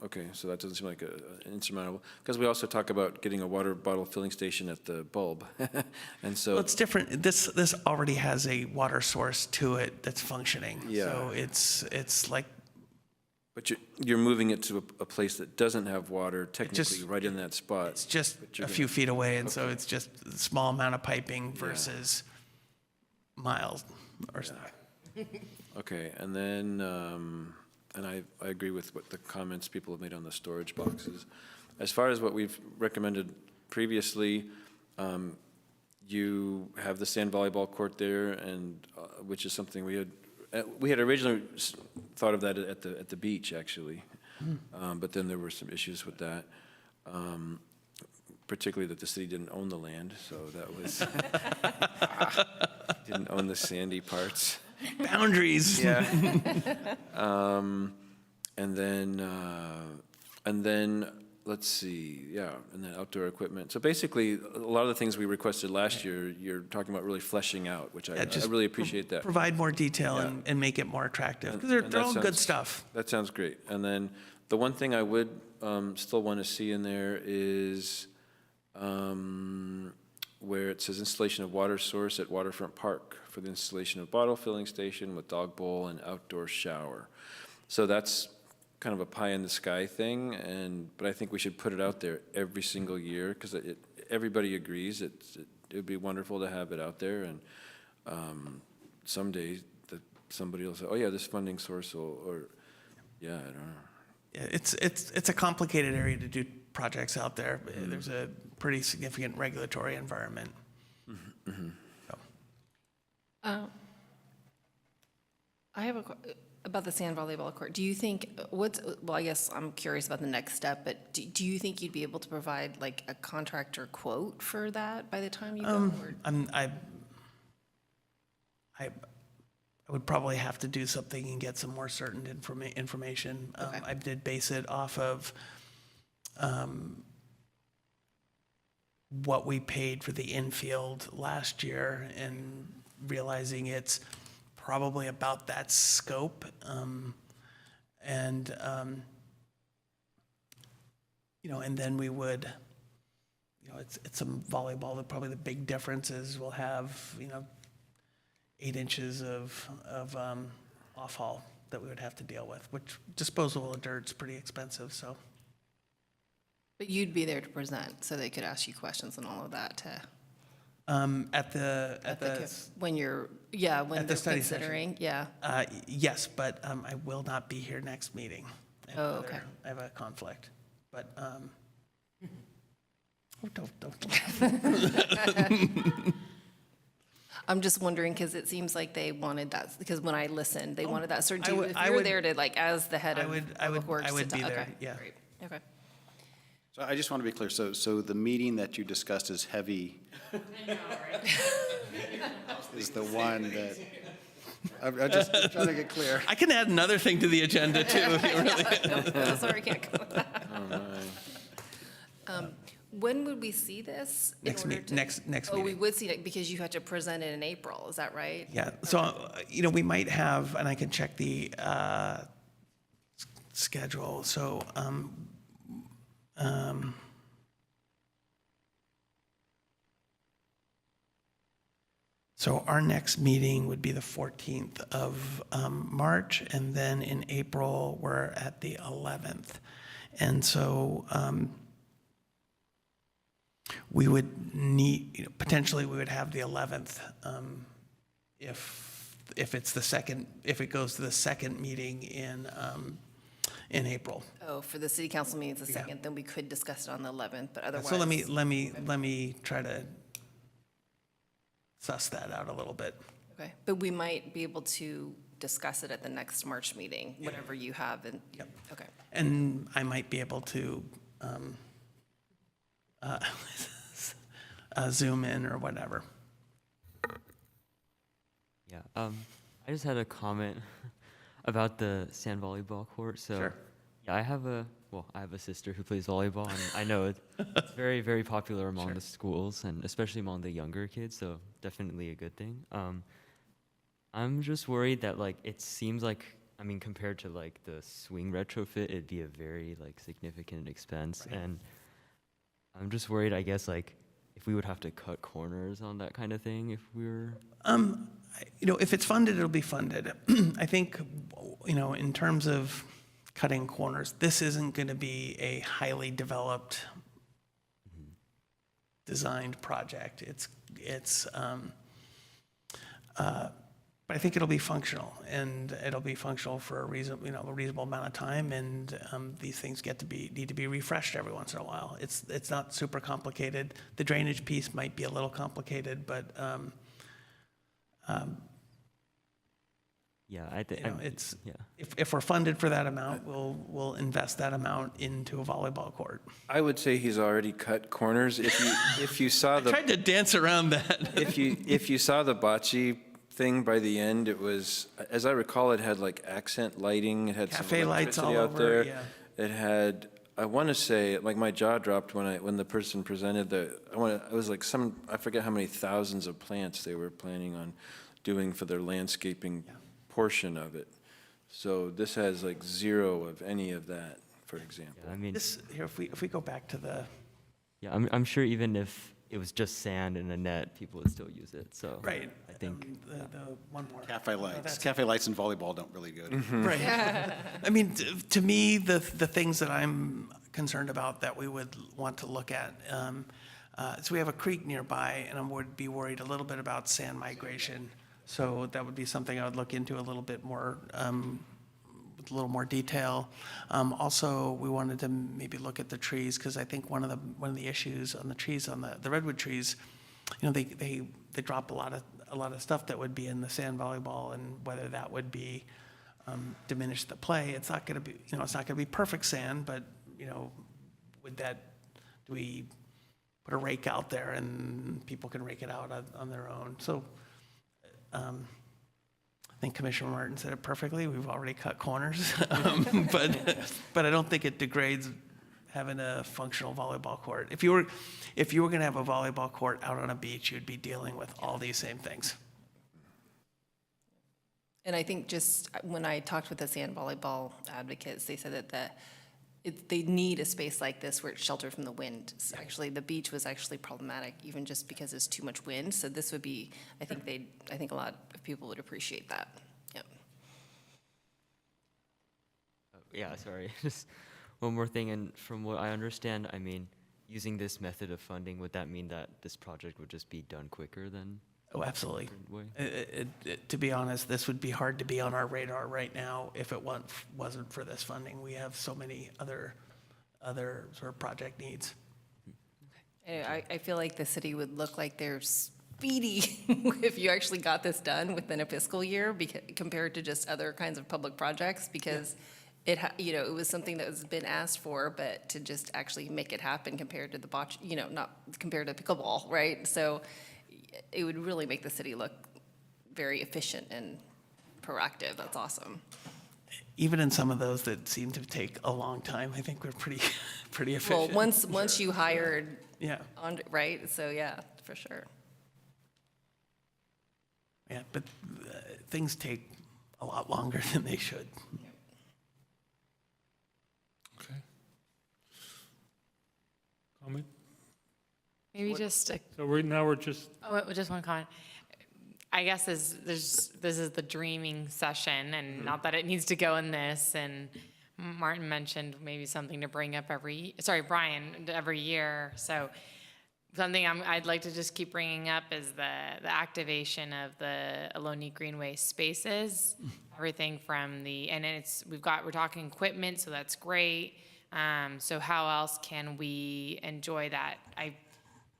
okay, so that doesn't seem like an insurmountable, because we also talk about getting a water bottle filling station at the bulb, and so. Well, it's different. This already has a water source to it that's functioning. Yeah. So it's like. But you're moving it to a place that doesn't have water, technically, right in that spot. It's just a few feet away, and so it's just a small amount of piping versus miles or something. Okay, and then, and I agree with what the comments people have made on the storage boxes. As far as what we've recommended previously, you have the sand volleyball court there, and which is something we had originally thought of that at the beach, actually, but then there were some issues with that, particularly that the city didn't own the land, so that was didn't own the sandy parts. Boundaries. Yeah. And then let's see, and then outdoor equipment. So basically, a lot of the things we requested last year, you're talking about really fleshing out, which I really appreciate that. Provide more detail Yeah. and make it more attractive, because And they're that all good sounds- stuff. That sounds great. And then the one thing I would still want to see in there is where it says installation of water source at Waterfront Park for the installation of bottle filling station with dog bowl and outdoor shower. So that's kind of a pie in the sky thing, but I think we should put it out there every single year, because everybody agrees it would be wonderful to have it out there, and someday somebody will say, oh yeah, this funding source I don't know. Yeah, it's a complicated area to do projects out there. There's a pretty significant regulatory environment. I have about the sand volleyball court. Do you think, I guess I'm curious about the next step, but do you think you'd be able to provide like a contractor quote for that by the time you go? I would probably have to do something and get some more certain information. Okay. I did base it off of what we paid for the infield last year, and realizing it's probably about that scope. And then we would, it's some volleyball. Probably the big difference is we'll have, 8 inches of off-haul that we would have to deal with, which disposal of dirt's pretty expensive, so. But you'd be there to present, so they could ask you questions and all of that to. When you're, when At the they're study session. considering, yeah. Yes, but I will not be here next meeting. Okay. I have a conflict, but, don't. I'm just wondering, because it seems like they wanted that, because when I listened, they wanted that certainty. would- If I you were would- there to, like, as the head I of would- Public Works. I would to be talk- there, okay, yeah. great, okay. So I just want to be clear, so the meeting that you discussed as heavy is the one that, I'm just trying to get clear. I can add another thing to the agenda too, if you really. Sorry, we can't go. When would we see this? in Next order meet- to- next Oh, we meeting. would see it because you had to present it in April, is that right? Yeah, so, we might have, and I can check the schedule, so, so our next meeting would be the 14th of March, and then in April, we're at the 11th. And so we would need, potentially we would have the 11th if it's the second, if it goes to the second meeting in April. Oh, for the city council meetings the Yeah. second, then we could discuss it on the 11th, but otherwise. So let me try to suss that out a little bit. Okay, but we might be able to discuss it at the next March meeting, whatever you have, and. Yep. Okay. And I might be able to zoom in or whatever. Yeah, I just had a comment about the sand volleyball court. So, Sure. yeah, I have a sister who plays volleyball, and I know it's very, very popular among Sure. the schools, and especially among the younger kids. So definitely a good thing. I'm just worried that it seems like, I mean, compared to the swing retrofit, it'd be a very significant expense, Right. and I'm just worried, I guess, if we would have to cut corners on that kind of thing if we were. If it's funded, it'll be funded. I think, in terms of cutting corners, this isn't going to be a highly developed, designed project. But I think it'll be functional, and it'll be functional for a reasonable amount of time. And these things need to be refreshed every once in a while. It's not super complicated. The drainage piece might be a little complicated, but Yeah, I think it's yeah. if we're funded for that amount, we'll invest that amount into a volleyball court. I would say he's already cut corners. If you saw I the tried to dance around that. if you saw the bocce thing by the end, it was, as I recall, it had accent lighting. It had Cafe some lights all electricity out over, there. yeah. It had. I want to say, my jaw dropped when the person presented it was I forget how many thousands of plants they were planning on doing for their landscaping portion of it. So this has zero of any of that, for example. Yeah, I mean, If we go back to the yeah, I'm sure even if it was just sand and a net, people would still use it. So right, I think the one more Cafe lights. that's- Cafe lights and volleyball don't really go together. right. I mean, to me, the things that I'm concerned about that we would want to look at. So we have a creek nearby, and I would be worried a little bit about sand migration. So that would be something I would look into a little bit more, with a little more detail. Also, we wanted to maybe look at the trees, because I think one of the issues on the trees, on the redwood trees, they drop a lot of stuff that would be in the sand volleyball, and whether that would be diminish the play. It's not going to be, it's not going to be perfect sand, but do we put a rake out there and people can rake it out on their own? So I think Commissioner Martin said it perfectly. We've already cut corners, but I don't think it degrades having a functional volleyball court. If you were going to have a volleyball court out on a beach, you'd be dealing with all these same things. And I think just when I talked with the sand volleyball advocates, they said that they need a space like this where it's sheltered from the wind. Actually, the beach was actually problematic, even just because there's too much wind. So this would be, I think a lot of people would appreciate that. Yep. yeah, sorry, just one more thing. And from what I understand, I mean, using this method of funding, would that mean that this project would just be done quicker than? Oh, absolutely. Way? To be honest, this would be hard to be on our radar right now if it wasn't for this funding. We have so many other sort of project needs. I feel like the city would look like they're speedy if you actually got this done within a fiscal year compared to just other kinds of public projects, because it was something that was been asked for, but to just actually make it happen compared to the not compared to pickleball, right? So it would really make the city look very efficient and proactive. That's awesome. Even in some of those that seem to take a long time, I think we're pretty Well, efficient. once you hired Yeah, right? So yeah, for sure. yeah, but things take a lot longer than they should. Okay. Comment? Maybe just a So we're just, just one comment. I guess this is the dreaming session, and not that it needs to go in this. And Martin mentioned maybe something to bring up Brian, every year. So something I'd like to just keep bringing up is the activation of the Albany Greenway spaces. Everything from we're talking equipment, so that's great. So how else can we enjoy that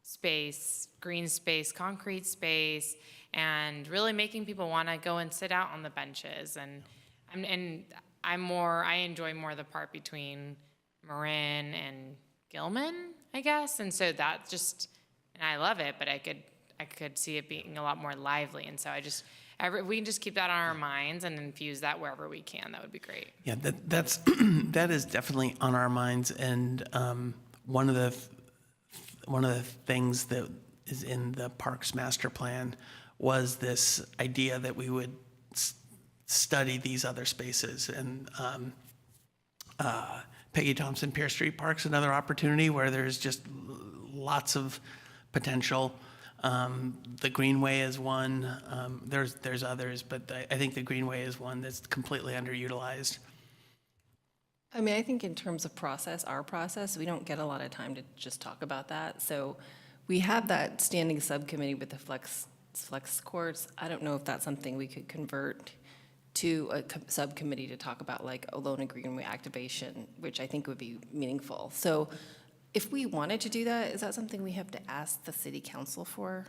space, green space, concrete space, and really making people want to go and sit out on the benches? And I enjoy more the part between Marin and Gilman, I guess. And so and I love it, but I could see it being a lot more lively. And so we can just keep that on our minds and infuse that wherever we can. That would be great. Yeah, that's that is definitely on our minds, and one of the things that is in the Parks Master Plan was this idea that we would study these other spaces. And Peggy Thompson Pierce Street Park's another opportunity where there's just lots of potential. The Greenway is one. There's others, but I think the Greenway is one that's completely underutilized. I mean, I think in terms of our process, we don't get a lot of time to just talk about that. So we have that standing subcommittee with the flex courts. I don't know if that's something we could convert to a subcommittee to talk about, like Albany Greenway activation, which I think would be meaningful. So if we wanted to do that, is that something we have to ask the city council for?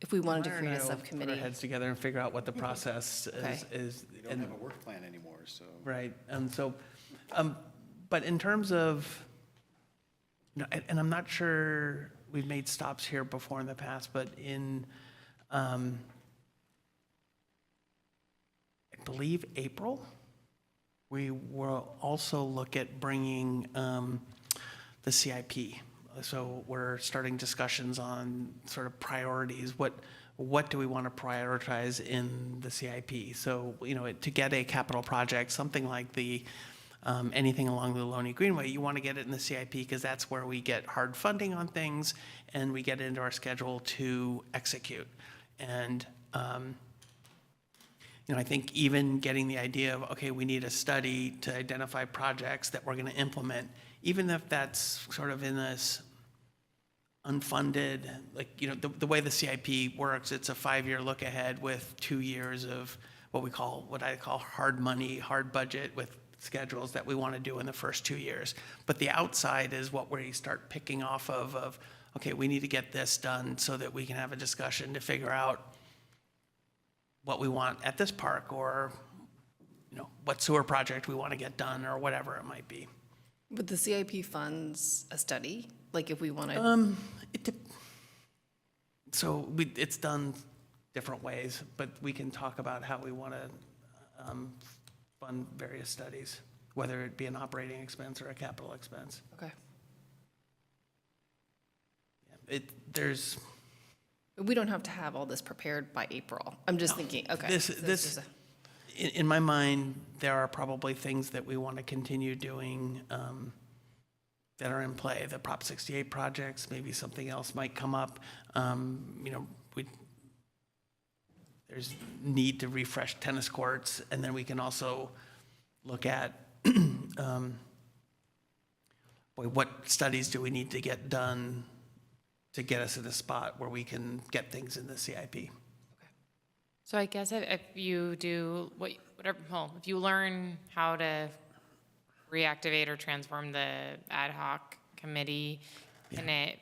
If we wanted to create a Put subcommittee? our heads together and figure out what the process Okay. is. They don't have a work plan anymore, so. Right, and so, but in terms of, and I'm not sure we've made stops here before in the past, but in, I believe April, we will also look at bringing the CIP. So we're starting discussions on sort of priorities. What do we want to prioritize in the CIP? So, to get a capital project, something like anything along the Albany Greenway, you want to get it in the CIP because that's where we get hard funding on things and we get into our schedule to execute. And, I think even getting the idea of, okay, we need a study to identify projects that we're going to implement, even if that's sort of in this unfunded, the way the CIP works, it's a 5-year look ahead with 2 years of what I call hard money, hard budget with schedules that we want to do in the first 2 years. But the outside is what we start picking off of, okay, we need to get this done so that we can have a discussion to figure out what we want at this park, or, what sewer project we want to get done, or whatever it might be. Would the CIP funds a study? Like if we wanted? It's done different ways, but we can talk about how we want to fund various studies, whether it be an operating expense or a capital expense. Okay. We don't have to have all this prepared by April. I'm just thinking, okay. In my mind, there are probably things that we want to continue doing that are in play. The Prop 68 projects, maybe something else might come up. There's need to refresh tennis courts, and then we can also look at what studies do we need to get done to get us in a spot where we can get things in the CIP. So I guess if you do if you learn how to reactivate or transform the ad hoc committee, can it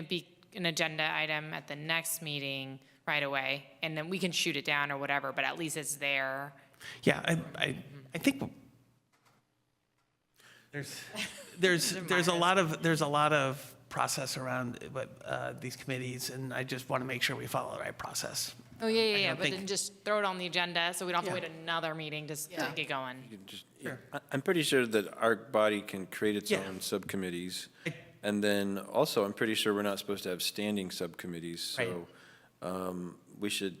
be an agenda item at the next meeting right away, and then we can shoot it down or whatever, but at least it's there? Yeah, I think there's a lot of process around these committees, and I just want to make sure we follow the right process. Oh, yeah, don't but think- then just throw it on the agenda so we don't have to Yeah. wait another meeting to get going. You can just- I'm pretty sure that our body can create its Yeah. own subcommittees. And then also, I'm pretty sure we're not supposed to have standing subcommittees. So we should,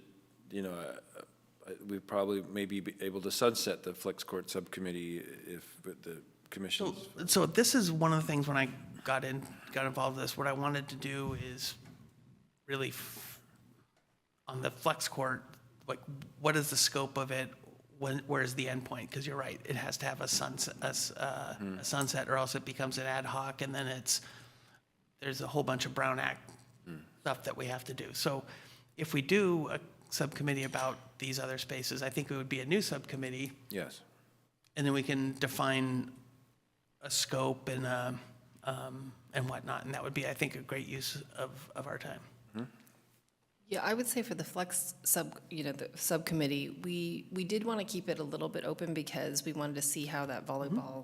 we probably maybe be able to sunset the Flex Court Subcommittee if the commission's. So this is one of the things when I got involved in this, what I wanted to do is really on the flex court, like, what is the scope of it? Where's the end point? Because you're right, it has to have a sunset, or else it becomes an ad hoc, and then there's a whole bunch of Brown Act stuff that we have to do. So if we do a subcommittee about these other spaces, I think it would be a new subcommittee, Yes. and then we can define a scope and whatnot, and that would be, I think, a great use of our time. Yeah, I would say for the flex the subcommittee, we did want to keep it a little bit open because we wanted to see how that volleyball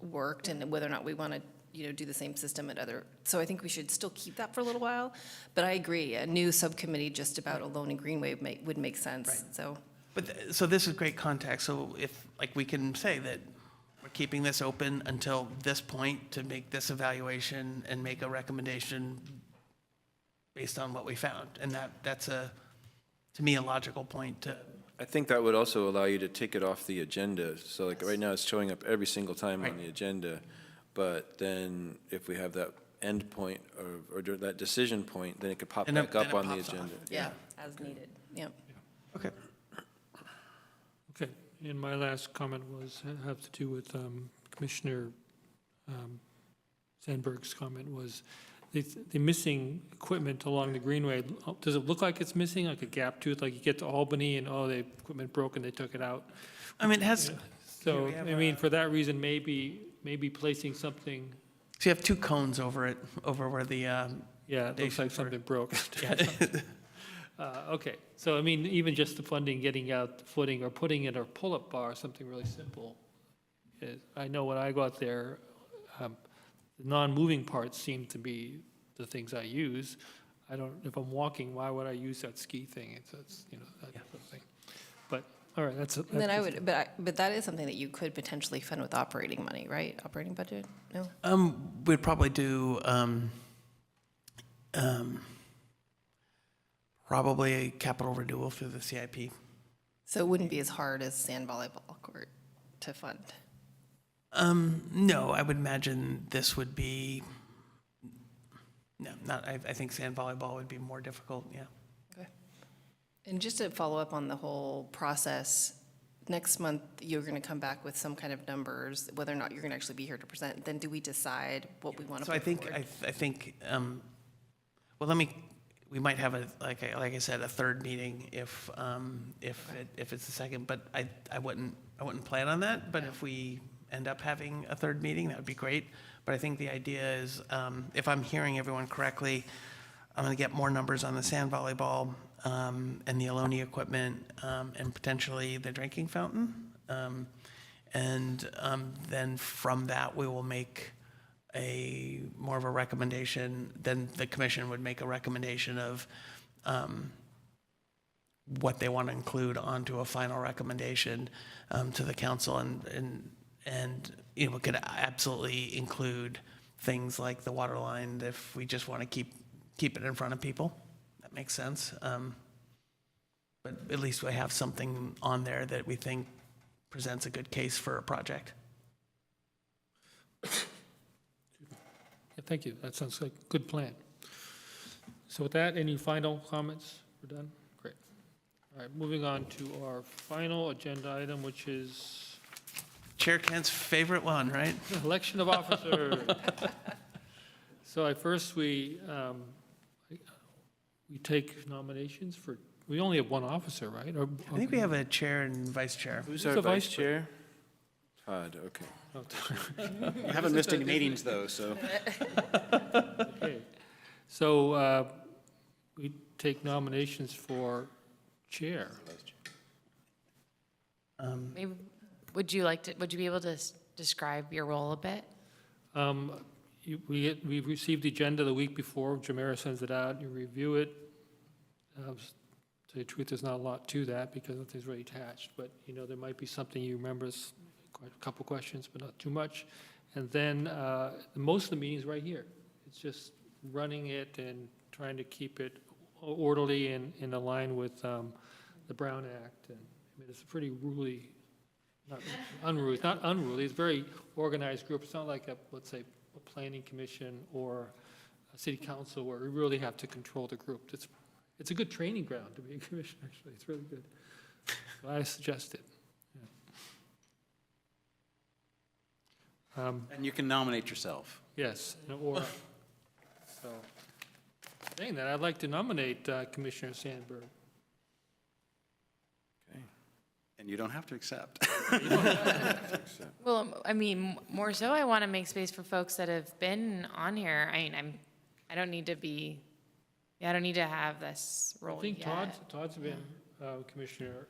worked and whether or not we want to, do the same system at other. So I think we should still keep that for a little while. But I agree, a new subcommittee just about Albany Greenway would make sense, Right. so. But, so this is great context, so if, like, we can say that we're keeping this open until this point to make this evaluation and make a recommendation based on what we found, and that's to me, a logical point to. I think that would also allow you to take it off the agenda. So like right now, it's showing up every single time on the agenda. But then if we have that end point or that decision point, then it could pop And back then up it on the pops off. agenda. Yeah, as needed, yep. Okay. Okay, and my last comment have to do with Commissioner Sandberg's comment was the missing equipment along the Greenway. Does it look like it's missing, like a gap tooth, like you get to Albany and, the equipment broke and they took it out? I mean, it has, So, we have, I mean, for that reason, maybe placing something, so you have two cones over it, over where the, yeah, it looks Station like for- something broke. yeah. Okay, so I mean, even just the funding, getting out the footing or putting in a pull-up bar, something really simple. I know when I go out there, the non-moving parts seem to be the things I use. If I'm walking, why would I use that ski thing? It's that sort of thing. But, all right, that's. And then but that is something that you could potentially fund with operating money, right? Operating budget? No? We'd probably do, probably a capital renewal through the CIP. So it wouldn't be as hard as sand volleyball court to fund? No, I would imagine this would be, no, I think sand volleyball would be more difficult, yeah. Okay. And just to follow up on the whole process, next month, you're going to come back with some kind of numbers, whether or not you're going to actually be here to present. Then do we decide what we want to So put I think, forward? I think, well, we might have like I said, a third meeting if it's the second, but I wouldn't plan on that, but if we end up having a third meeting, that would be great. But I think the idea is, if I'm hearing everyone correctly, I'm going to get more numbers on the sand volleyball and the Albany equipment and potentially the drinking fountain. And then from that, we will make more of a recommendation. Then the commission would make a recommendation of what they want to include onto a final recommendation to the council, and we could absolutely include things like the water line if we just want to keep it in front of people. That makes sense. But at least we have something on there that we think presents a good case for a project. Yeah, thank you, that sounds like a good plan. So with that, any final comments? We're done? Great. All right, moving on to our final agenda item, which is Chair Kent's favorite one, right? election of officers. So we take nominations for, we only have one officer, right? I think we have a chair and vice chair. Who's Who's our the vice vice chair? Todd, okay. You haven't missed any meetings, though, so. Okay. So we take nominations for chair. Maybe would you be able to describe your role a bit? We received the agenda the week before, Jamera sends it out, you review it. To tell you the truth, there's not a lot to that because nothing's really attached, but there might be something you remember, quite a couple questions, but not too much. And then most of the meetings right here. It's just running it and trying to keep it orderly and in line with the Brown Act. And it's a pretty unruly, it's not unruly, it's a very organized group. It's not like let's say, a planning commission or a city council where we really have to control the group. It's a good training ground to be a commissioner, actually. It's really good. So I suggest it. Yeah. And you can nominate yourself. Yes, or, so, saying that, I'd like to nominate Commissioner Sandberg. Okay. And you don't have to accept. Well, I mean, more so, I want to make space for folks that have been on here. I mean, I don't need to have this role I think yet. Todd's been Commissioner.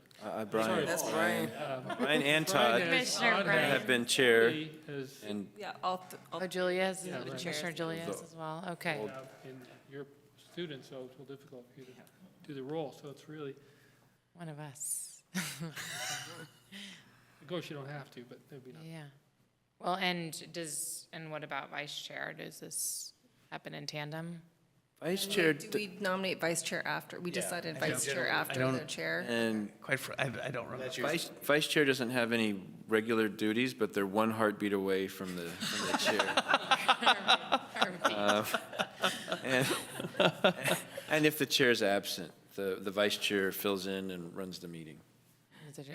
Brian, That's Brian. Brian and Todd Commissioner Brian. have been chair, Has and Yeah, Oh, Julia is, Yeah, right. Commissioner Julia is as well, okay. and you're a student, so it's a little difficult for you to do the role, so it's really, One of us. of course, you don't have to, but maybe not. Yeah. Well, and what about vice chair? Does this happen in tandem? vice chair, do we nominate vice chair after? We decided vice chair after don't- the chair? and I don't remember. vice chair doesn't have any regular duties, but they're one heartbeat away from the chair. And and if the chair's absent, the vice chair fills in and runs the meeting. Okay.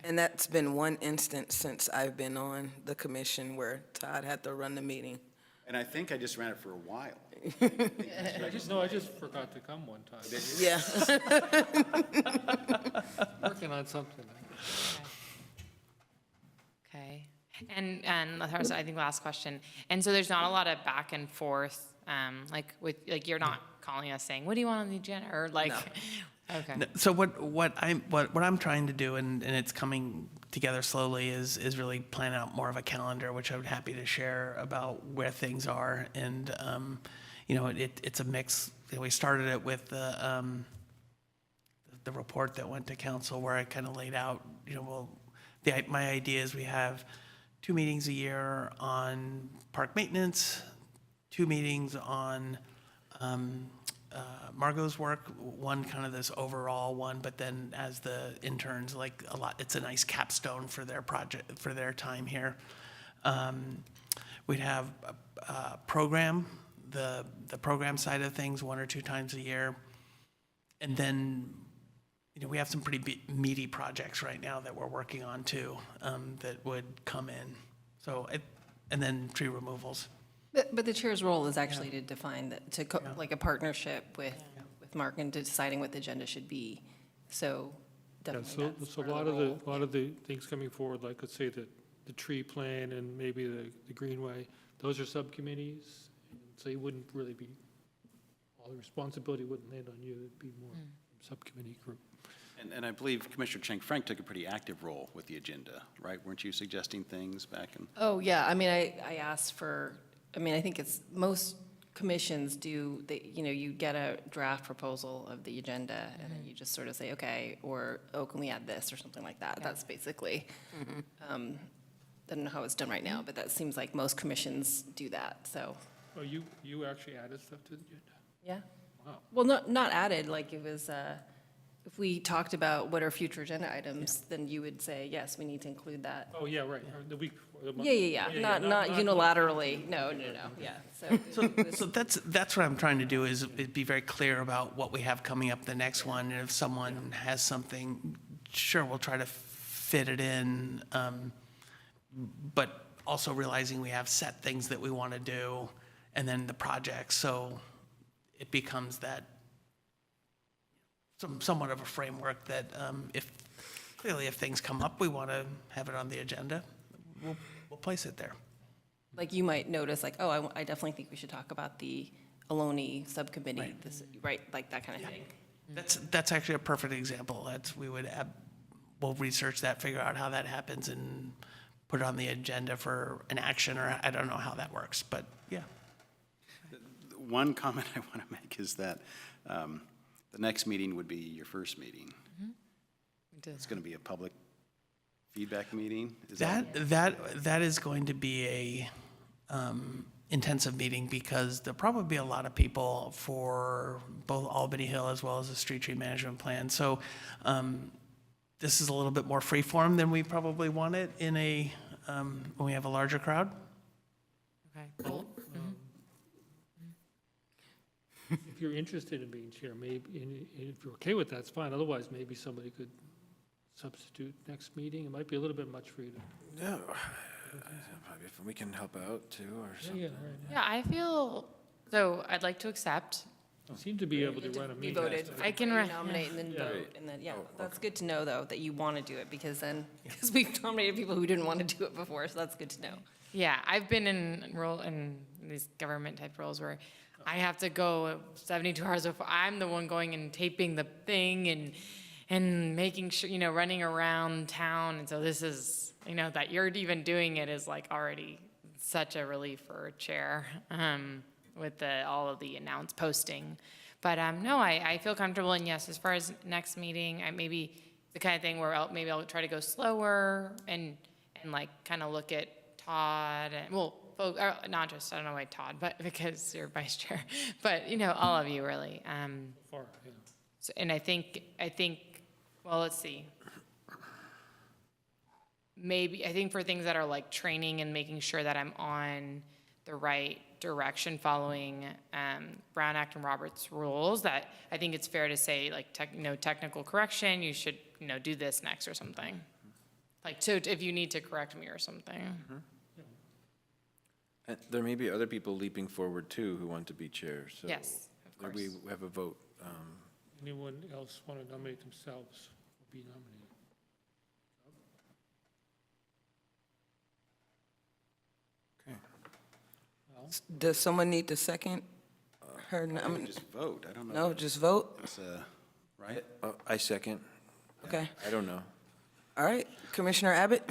And that's been one instance since I've been on the commission where Todd had to run the meeting. And I think I just ran it for a while. I just forgot to come one time. Yeah. Working on something. Okay. And I think last question. And so there's not a lot of back and forth, you're not calling us saying, what do you want on the agenda? Or like, okay. No, so what I'm trying to do, and it's coming together slowly, is really plan out more of a calendar, which I'm happy to share about where things are. And it's a mix. We started it with the report that went to council, where I kind of laid out, my idea is we have 2 meetings a year on park maintenance, 2 meetings on Margot's work, one kind of this overall one, but then as the interns, it's a nice capstone for their project, for their time here. We'd have a program, the program side of things 1 or 2 times a year. And then, we have some pretty meaty projects right now that we're working on too, that would come in. So, and then tree removals. But the chair's role is actually to define like a partnership with Mark and deciding what the agenda should be. So Yeah, definitely that's so a part of the role. lot of the things coming forward, like let's say the tree plan and maybe the greenway, those are subcommittees. So you wouldn't really be, all the responsibility wouldn't land on you, it'd be more subcommittee group. And I believe Commissioner Chang Frank took a pretty active role with the agenda, right? Weren't you suggesting things back in? Oh, yeah, I mean, I asked for, I think it's, most commissions do, you get a draft proposal of the agenda, and then you just sort of say, okay, or, oh, can we add this, or something like that. That's basically, I don't know how it's done right now, but that seems like most commissions do that, so, Oh, you actually added stuff to the agenda? yeah. Wow. Well, not added, like it was, if we talked about what are future agenda items, then you would say, yes, we need to include that. Oh, yeah, right, or the week before. The month- Yeah, not unilaterally, no, yeah, So that's what I'm trying to do, is be very clear about what we have coming up the next one. And if someone has something, sure, we'll try to fit it in. But also realizing we have set things that we want to do, and then the projects. So it becomes that somewhat of a framework that if things come up, we want to have it on the agenda, we'll place it there. like you might notice, like, oh, I definitely think we should talk about the Albany Subcommittee, Right. right, like that kind of thing. That's actually a perfect example. We would we'll research that, figure out how that happens, and put it on the agenda for an action, or I don't know how that works, but yeah. One comment I want to make is that the next meeting would be your first meeting. It's going to be a public feedback meeting? Is That is going to be a intensive meeting, because there'll probably be a lot of people for both Albany Hill as well as the street tree management plan. So this is a little bit more free-form than we probably want it in a, when we have a larger crowd. Okay, cool. If you're interested in being chair, maybe, and if you're okay with that, it's fine. Otherwise, maybe somebody could substitute next meeting. It might be a little bit much for you to. Yeah, probably if we can help out too, or something. Yeah, right. Yeah, I feel, so I'd like to accept. You seem to be able to run a Be meeting. voted. I can You re- nominate and then Yeah. vote, and then, yeah, that's good to know, though, that you want to do it, because we've nominated people who didn't want to do it before, so that's good to know. Yeah, I've been in these government type roles where I have to go 72 hours before. I'm the one going and taping the thing and making sure, running around town. And so this is, that you're even doing it is like already such a relief for a chair with all of the posting. But no, I feel comfortable. And yes, as far as next meeting, maybe the kind of thing where maybe I'll try to go slower and like kind of look at Todd and, not just, I don't know why Todd, but because you're vice chair, but all of you really. Far, yeah. So, and I think, well, let's see. Maybe, I think for things that are like training and making sure that I'm on the right direction following Brown Act and Roberts rules, that I think it's fair to say like, technical correction, you should, do this next or something. Like, so if you need to correct me or something. And there may be other people leaping forward too who want to be chair, so. Yes, of course. We have a vote. Anyone else want to nominate themselves or be nominated? Okay. Well, Does someone need to second her? Just vote, I don't know. No, just vote? It's, right? I second. Okay. I don't know. All right. Commissioner Abbott?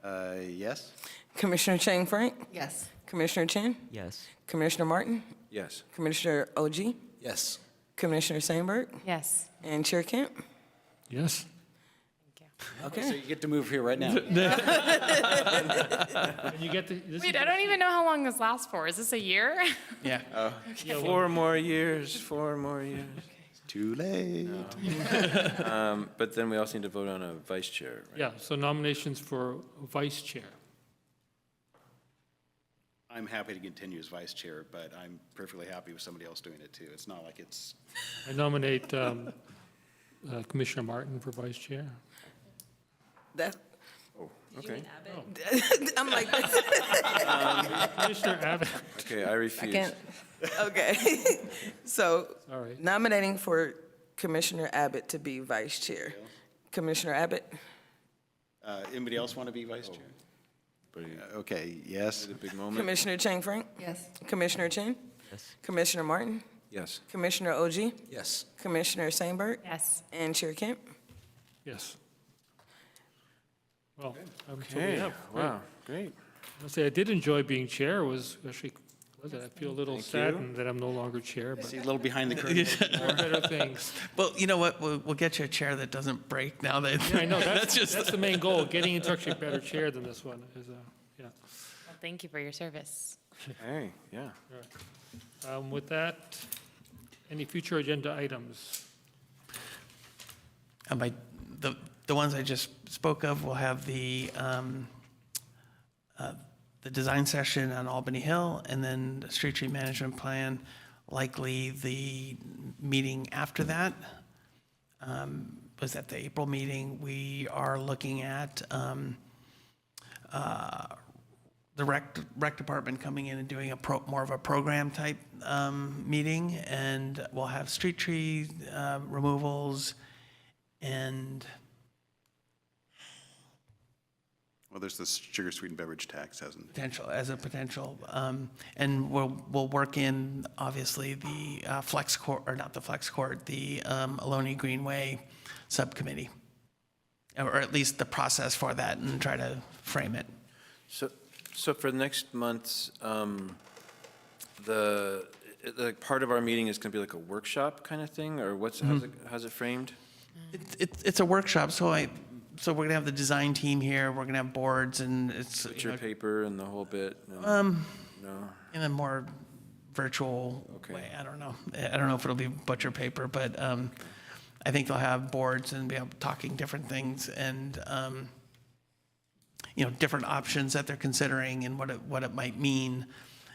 Yes? Commissioner Chang Frank? Yes. Commissioner Chin? Yes. Commissioner Martin? Yes. Commissioner OG? Yes. Commissioner Sandberg? Yes. And Chair Kemp? yes. So Okay. you get to move here right now. And you get to, this is, Wait, I don't even know how long this lasts for. Is this a year? Yeah. 4 more years, 4 more years. Too late. But then we also need to vote on a vice chair, right? yeah, so nominations for vice chair. I'm happy to continue as vice chair, but I'm perfectly happy with somebody else doing it too. It's not like it's, I nominate Commissioner Martin for vice chair. That, Okay. I'm like, Commissioner Abbott, Okay, I refuse. second. Okay. So all right. nominating for Commissioner Abbott to be vice chair. Commissioner Abbott? anybody else want to be vice chair? Pretty, Okay, yes. a big moment. Commissioner Chang Frank? Yes. Commissioner Chin? Yes. Commissioner Martin? Yes. Commissioner OG? Yes. Commissioner Sandberg? Yes. And Chair Kemp? Yes. Well, that's what we Okay, have. wow, great. I'll say I did enjoy being chair, was actually, I feel a little Thank you. saddened that I'm no longer chair, but See a little behind the curtain. there are better things. Well, you know what, we'll get you a chair that doesn't break now that. Yeah, I know, that's the main goal, getting into actually a better chair than this one is, yeah. Well, thank you for your service. Hey, yeah. With that, any future agenda items? The ones I just spoke of will have the design session on Albany Hill, and then the street tree management plan, likely the meeting after that. Was at the April meeting, we are looking at the rec department coming in and doing more of a program type meeting, and we'll have street tree removals and Well, there's this sugar-sweetened beverage tax, hasn't potential, and we'll work in, obviously, the flex court, or not the flex court, the Albany Greenway Subcommittee. or at least the process for that, and try to frame it. So for next month's, the part of our meeting is going to be like a workshop kind of thing, or how's it framed? It's a workshop, so we're gonna have the design team here, we're gonna have boards, and it's, Picture paper and the whole bit? No? in a more virtual Okay. way. I don't know if it'll be butcher paper, but I think they'll have boards and be talking different things, and different options that they're considering and what it might mean,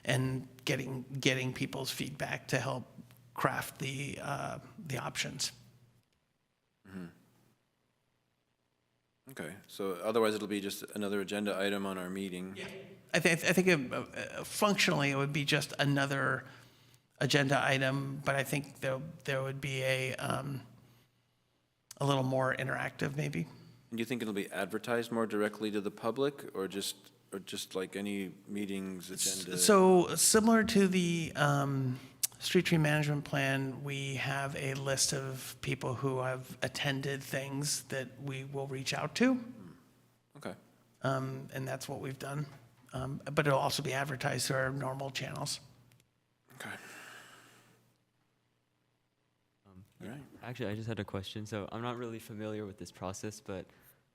and getting people's feedback to help craft the options. Okay, so otherwise it'll be just another agenda item on our meeting? I think functionally it would be just another agenda item, but I think there would be a little more interactive maybe. And do you think it'll be advertised more directly to the public, or just like any meetings agenda? So similar to the street tree management plan, we have a list of people who have attended things that we will reach out to. Okay. And that's what we've done. But it'll also be advertised through our normal channels. Okay. All right. Actually, I just had a question. So I'm not really familiar with this process, but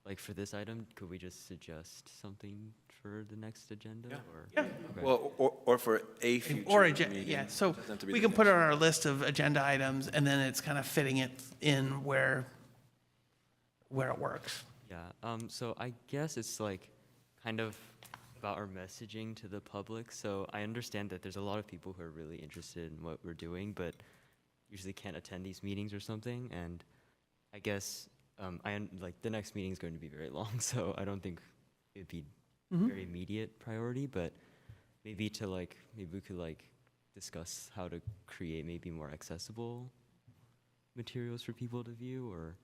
like for this item, could we just suggest something for the next agenda? Yeah. Or? Yeah. Okay. Well, or for a future meeting. Yeah, so Doesn't have to be we the can put it next. on our list of agenda items, and then it's kind of fitting it in where it works. Yeah, so I guess it's like kind of about our messaging to the public. So I understand that there's a lot of people who are really interested in what we're doing, but usually can't attend these meetings or something. And I guess like the next meeting is going to be very long, so I don't think it'd be very immediate priority. But maybe we could like discuss how to create maybe more accessible materials for people to view, or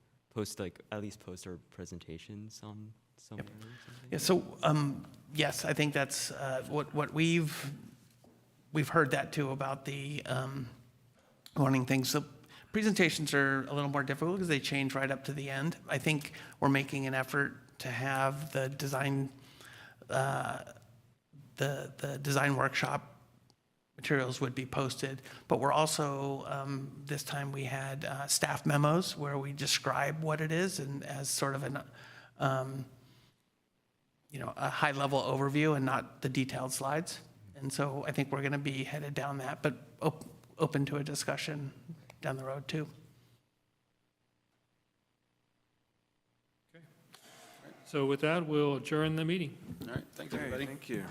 at least post our presentations on somewhere or something. Yeah, so, yes, I think that's what we've heard that too about the wanting things. So presentations are a little more difficult because they change right up to the end. I think we're making an effort to have the design design workshop materials would be posted, but we're also, this time we had staff memos where we describe what it is, and as sort of an, a high-level overview and not the detailed slides. And so I think we're going to be headed down that, but open to a discussion down the road too. So with that, we'll adjourn the meeting. All right, thanks, Okay, everybody. thank you.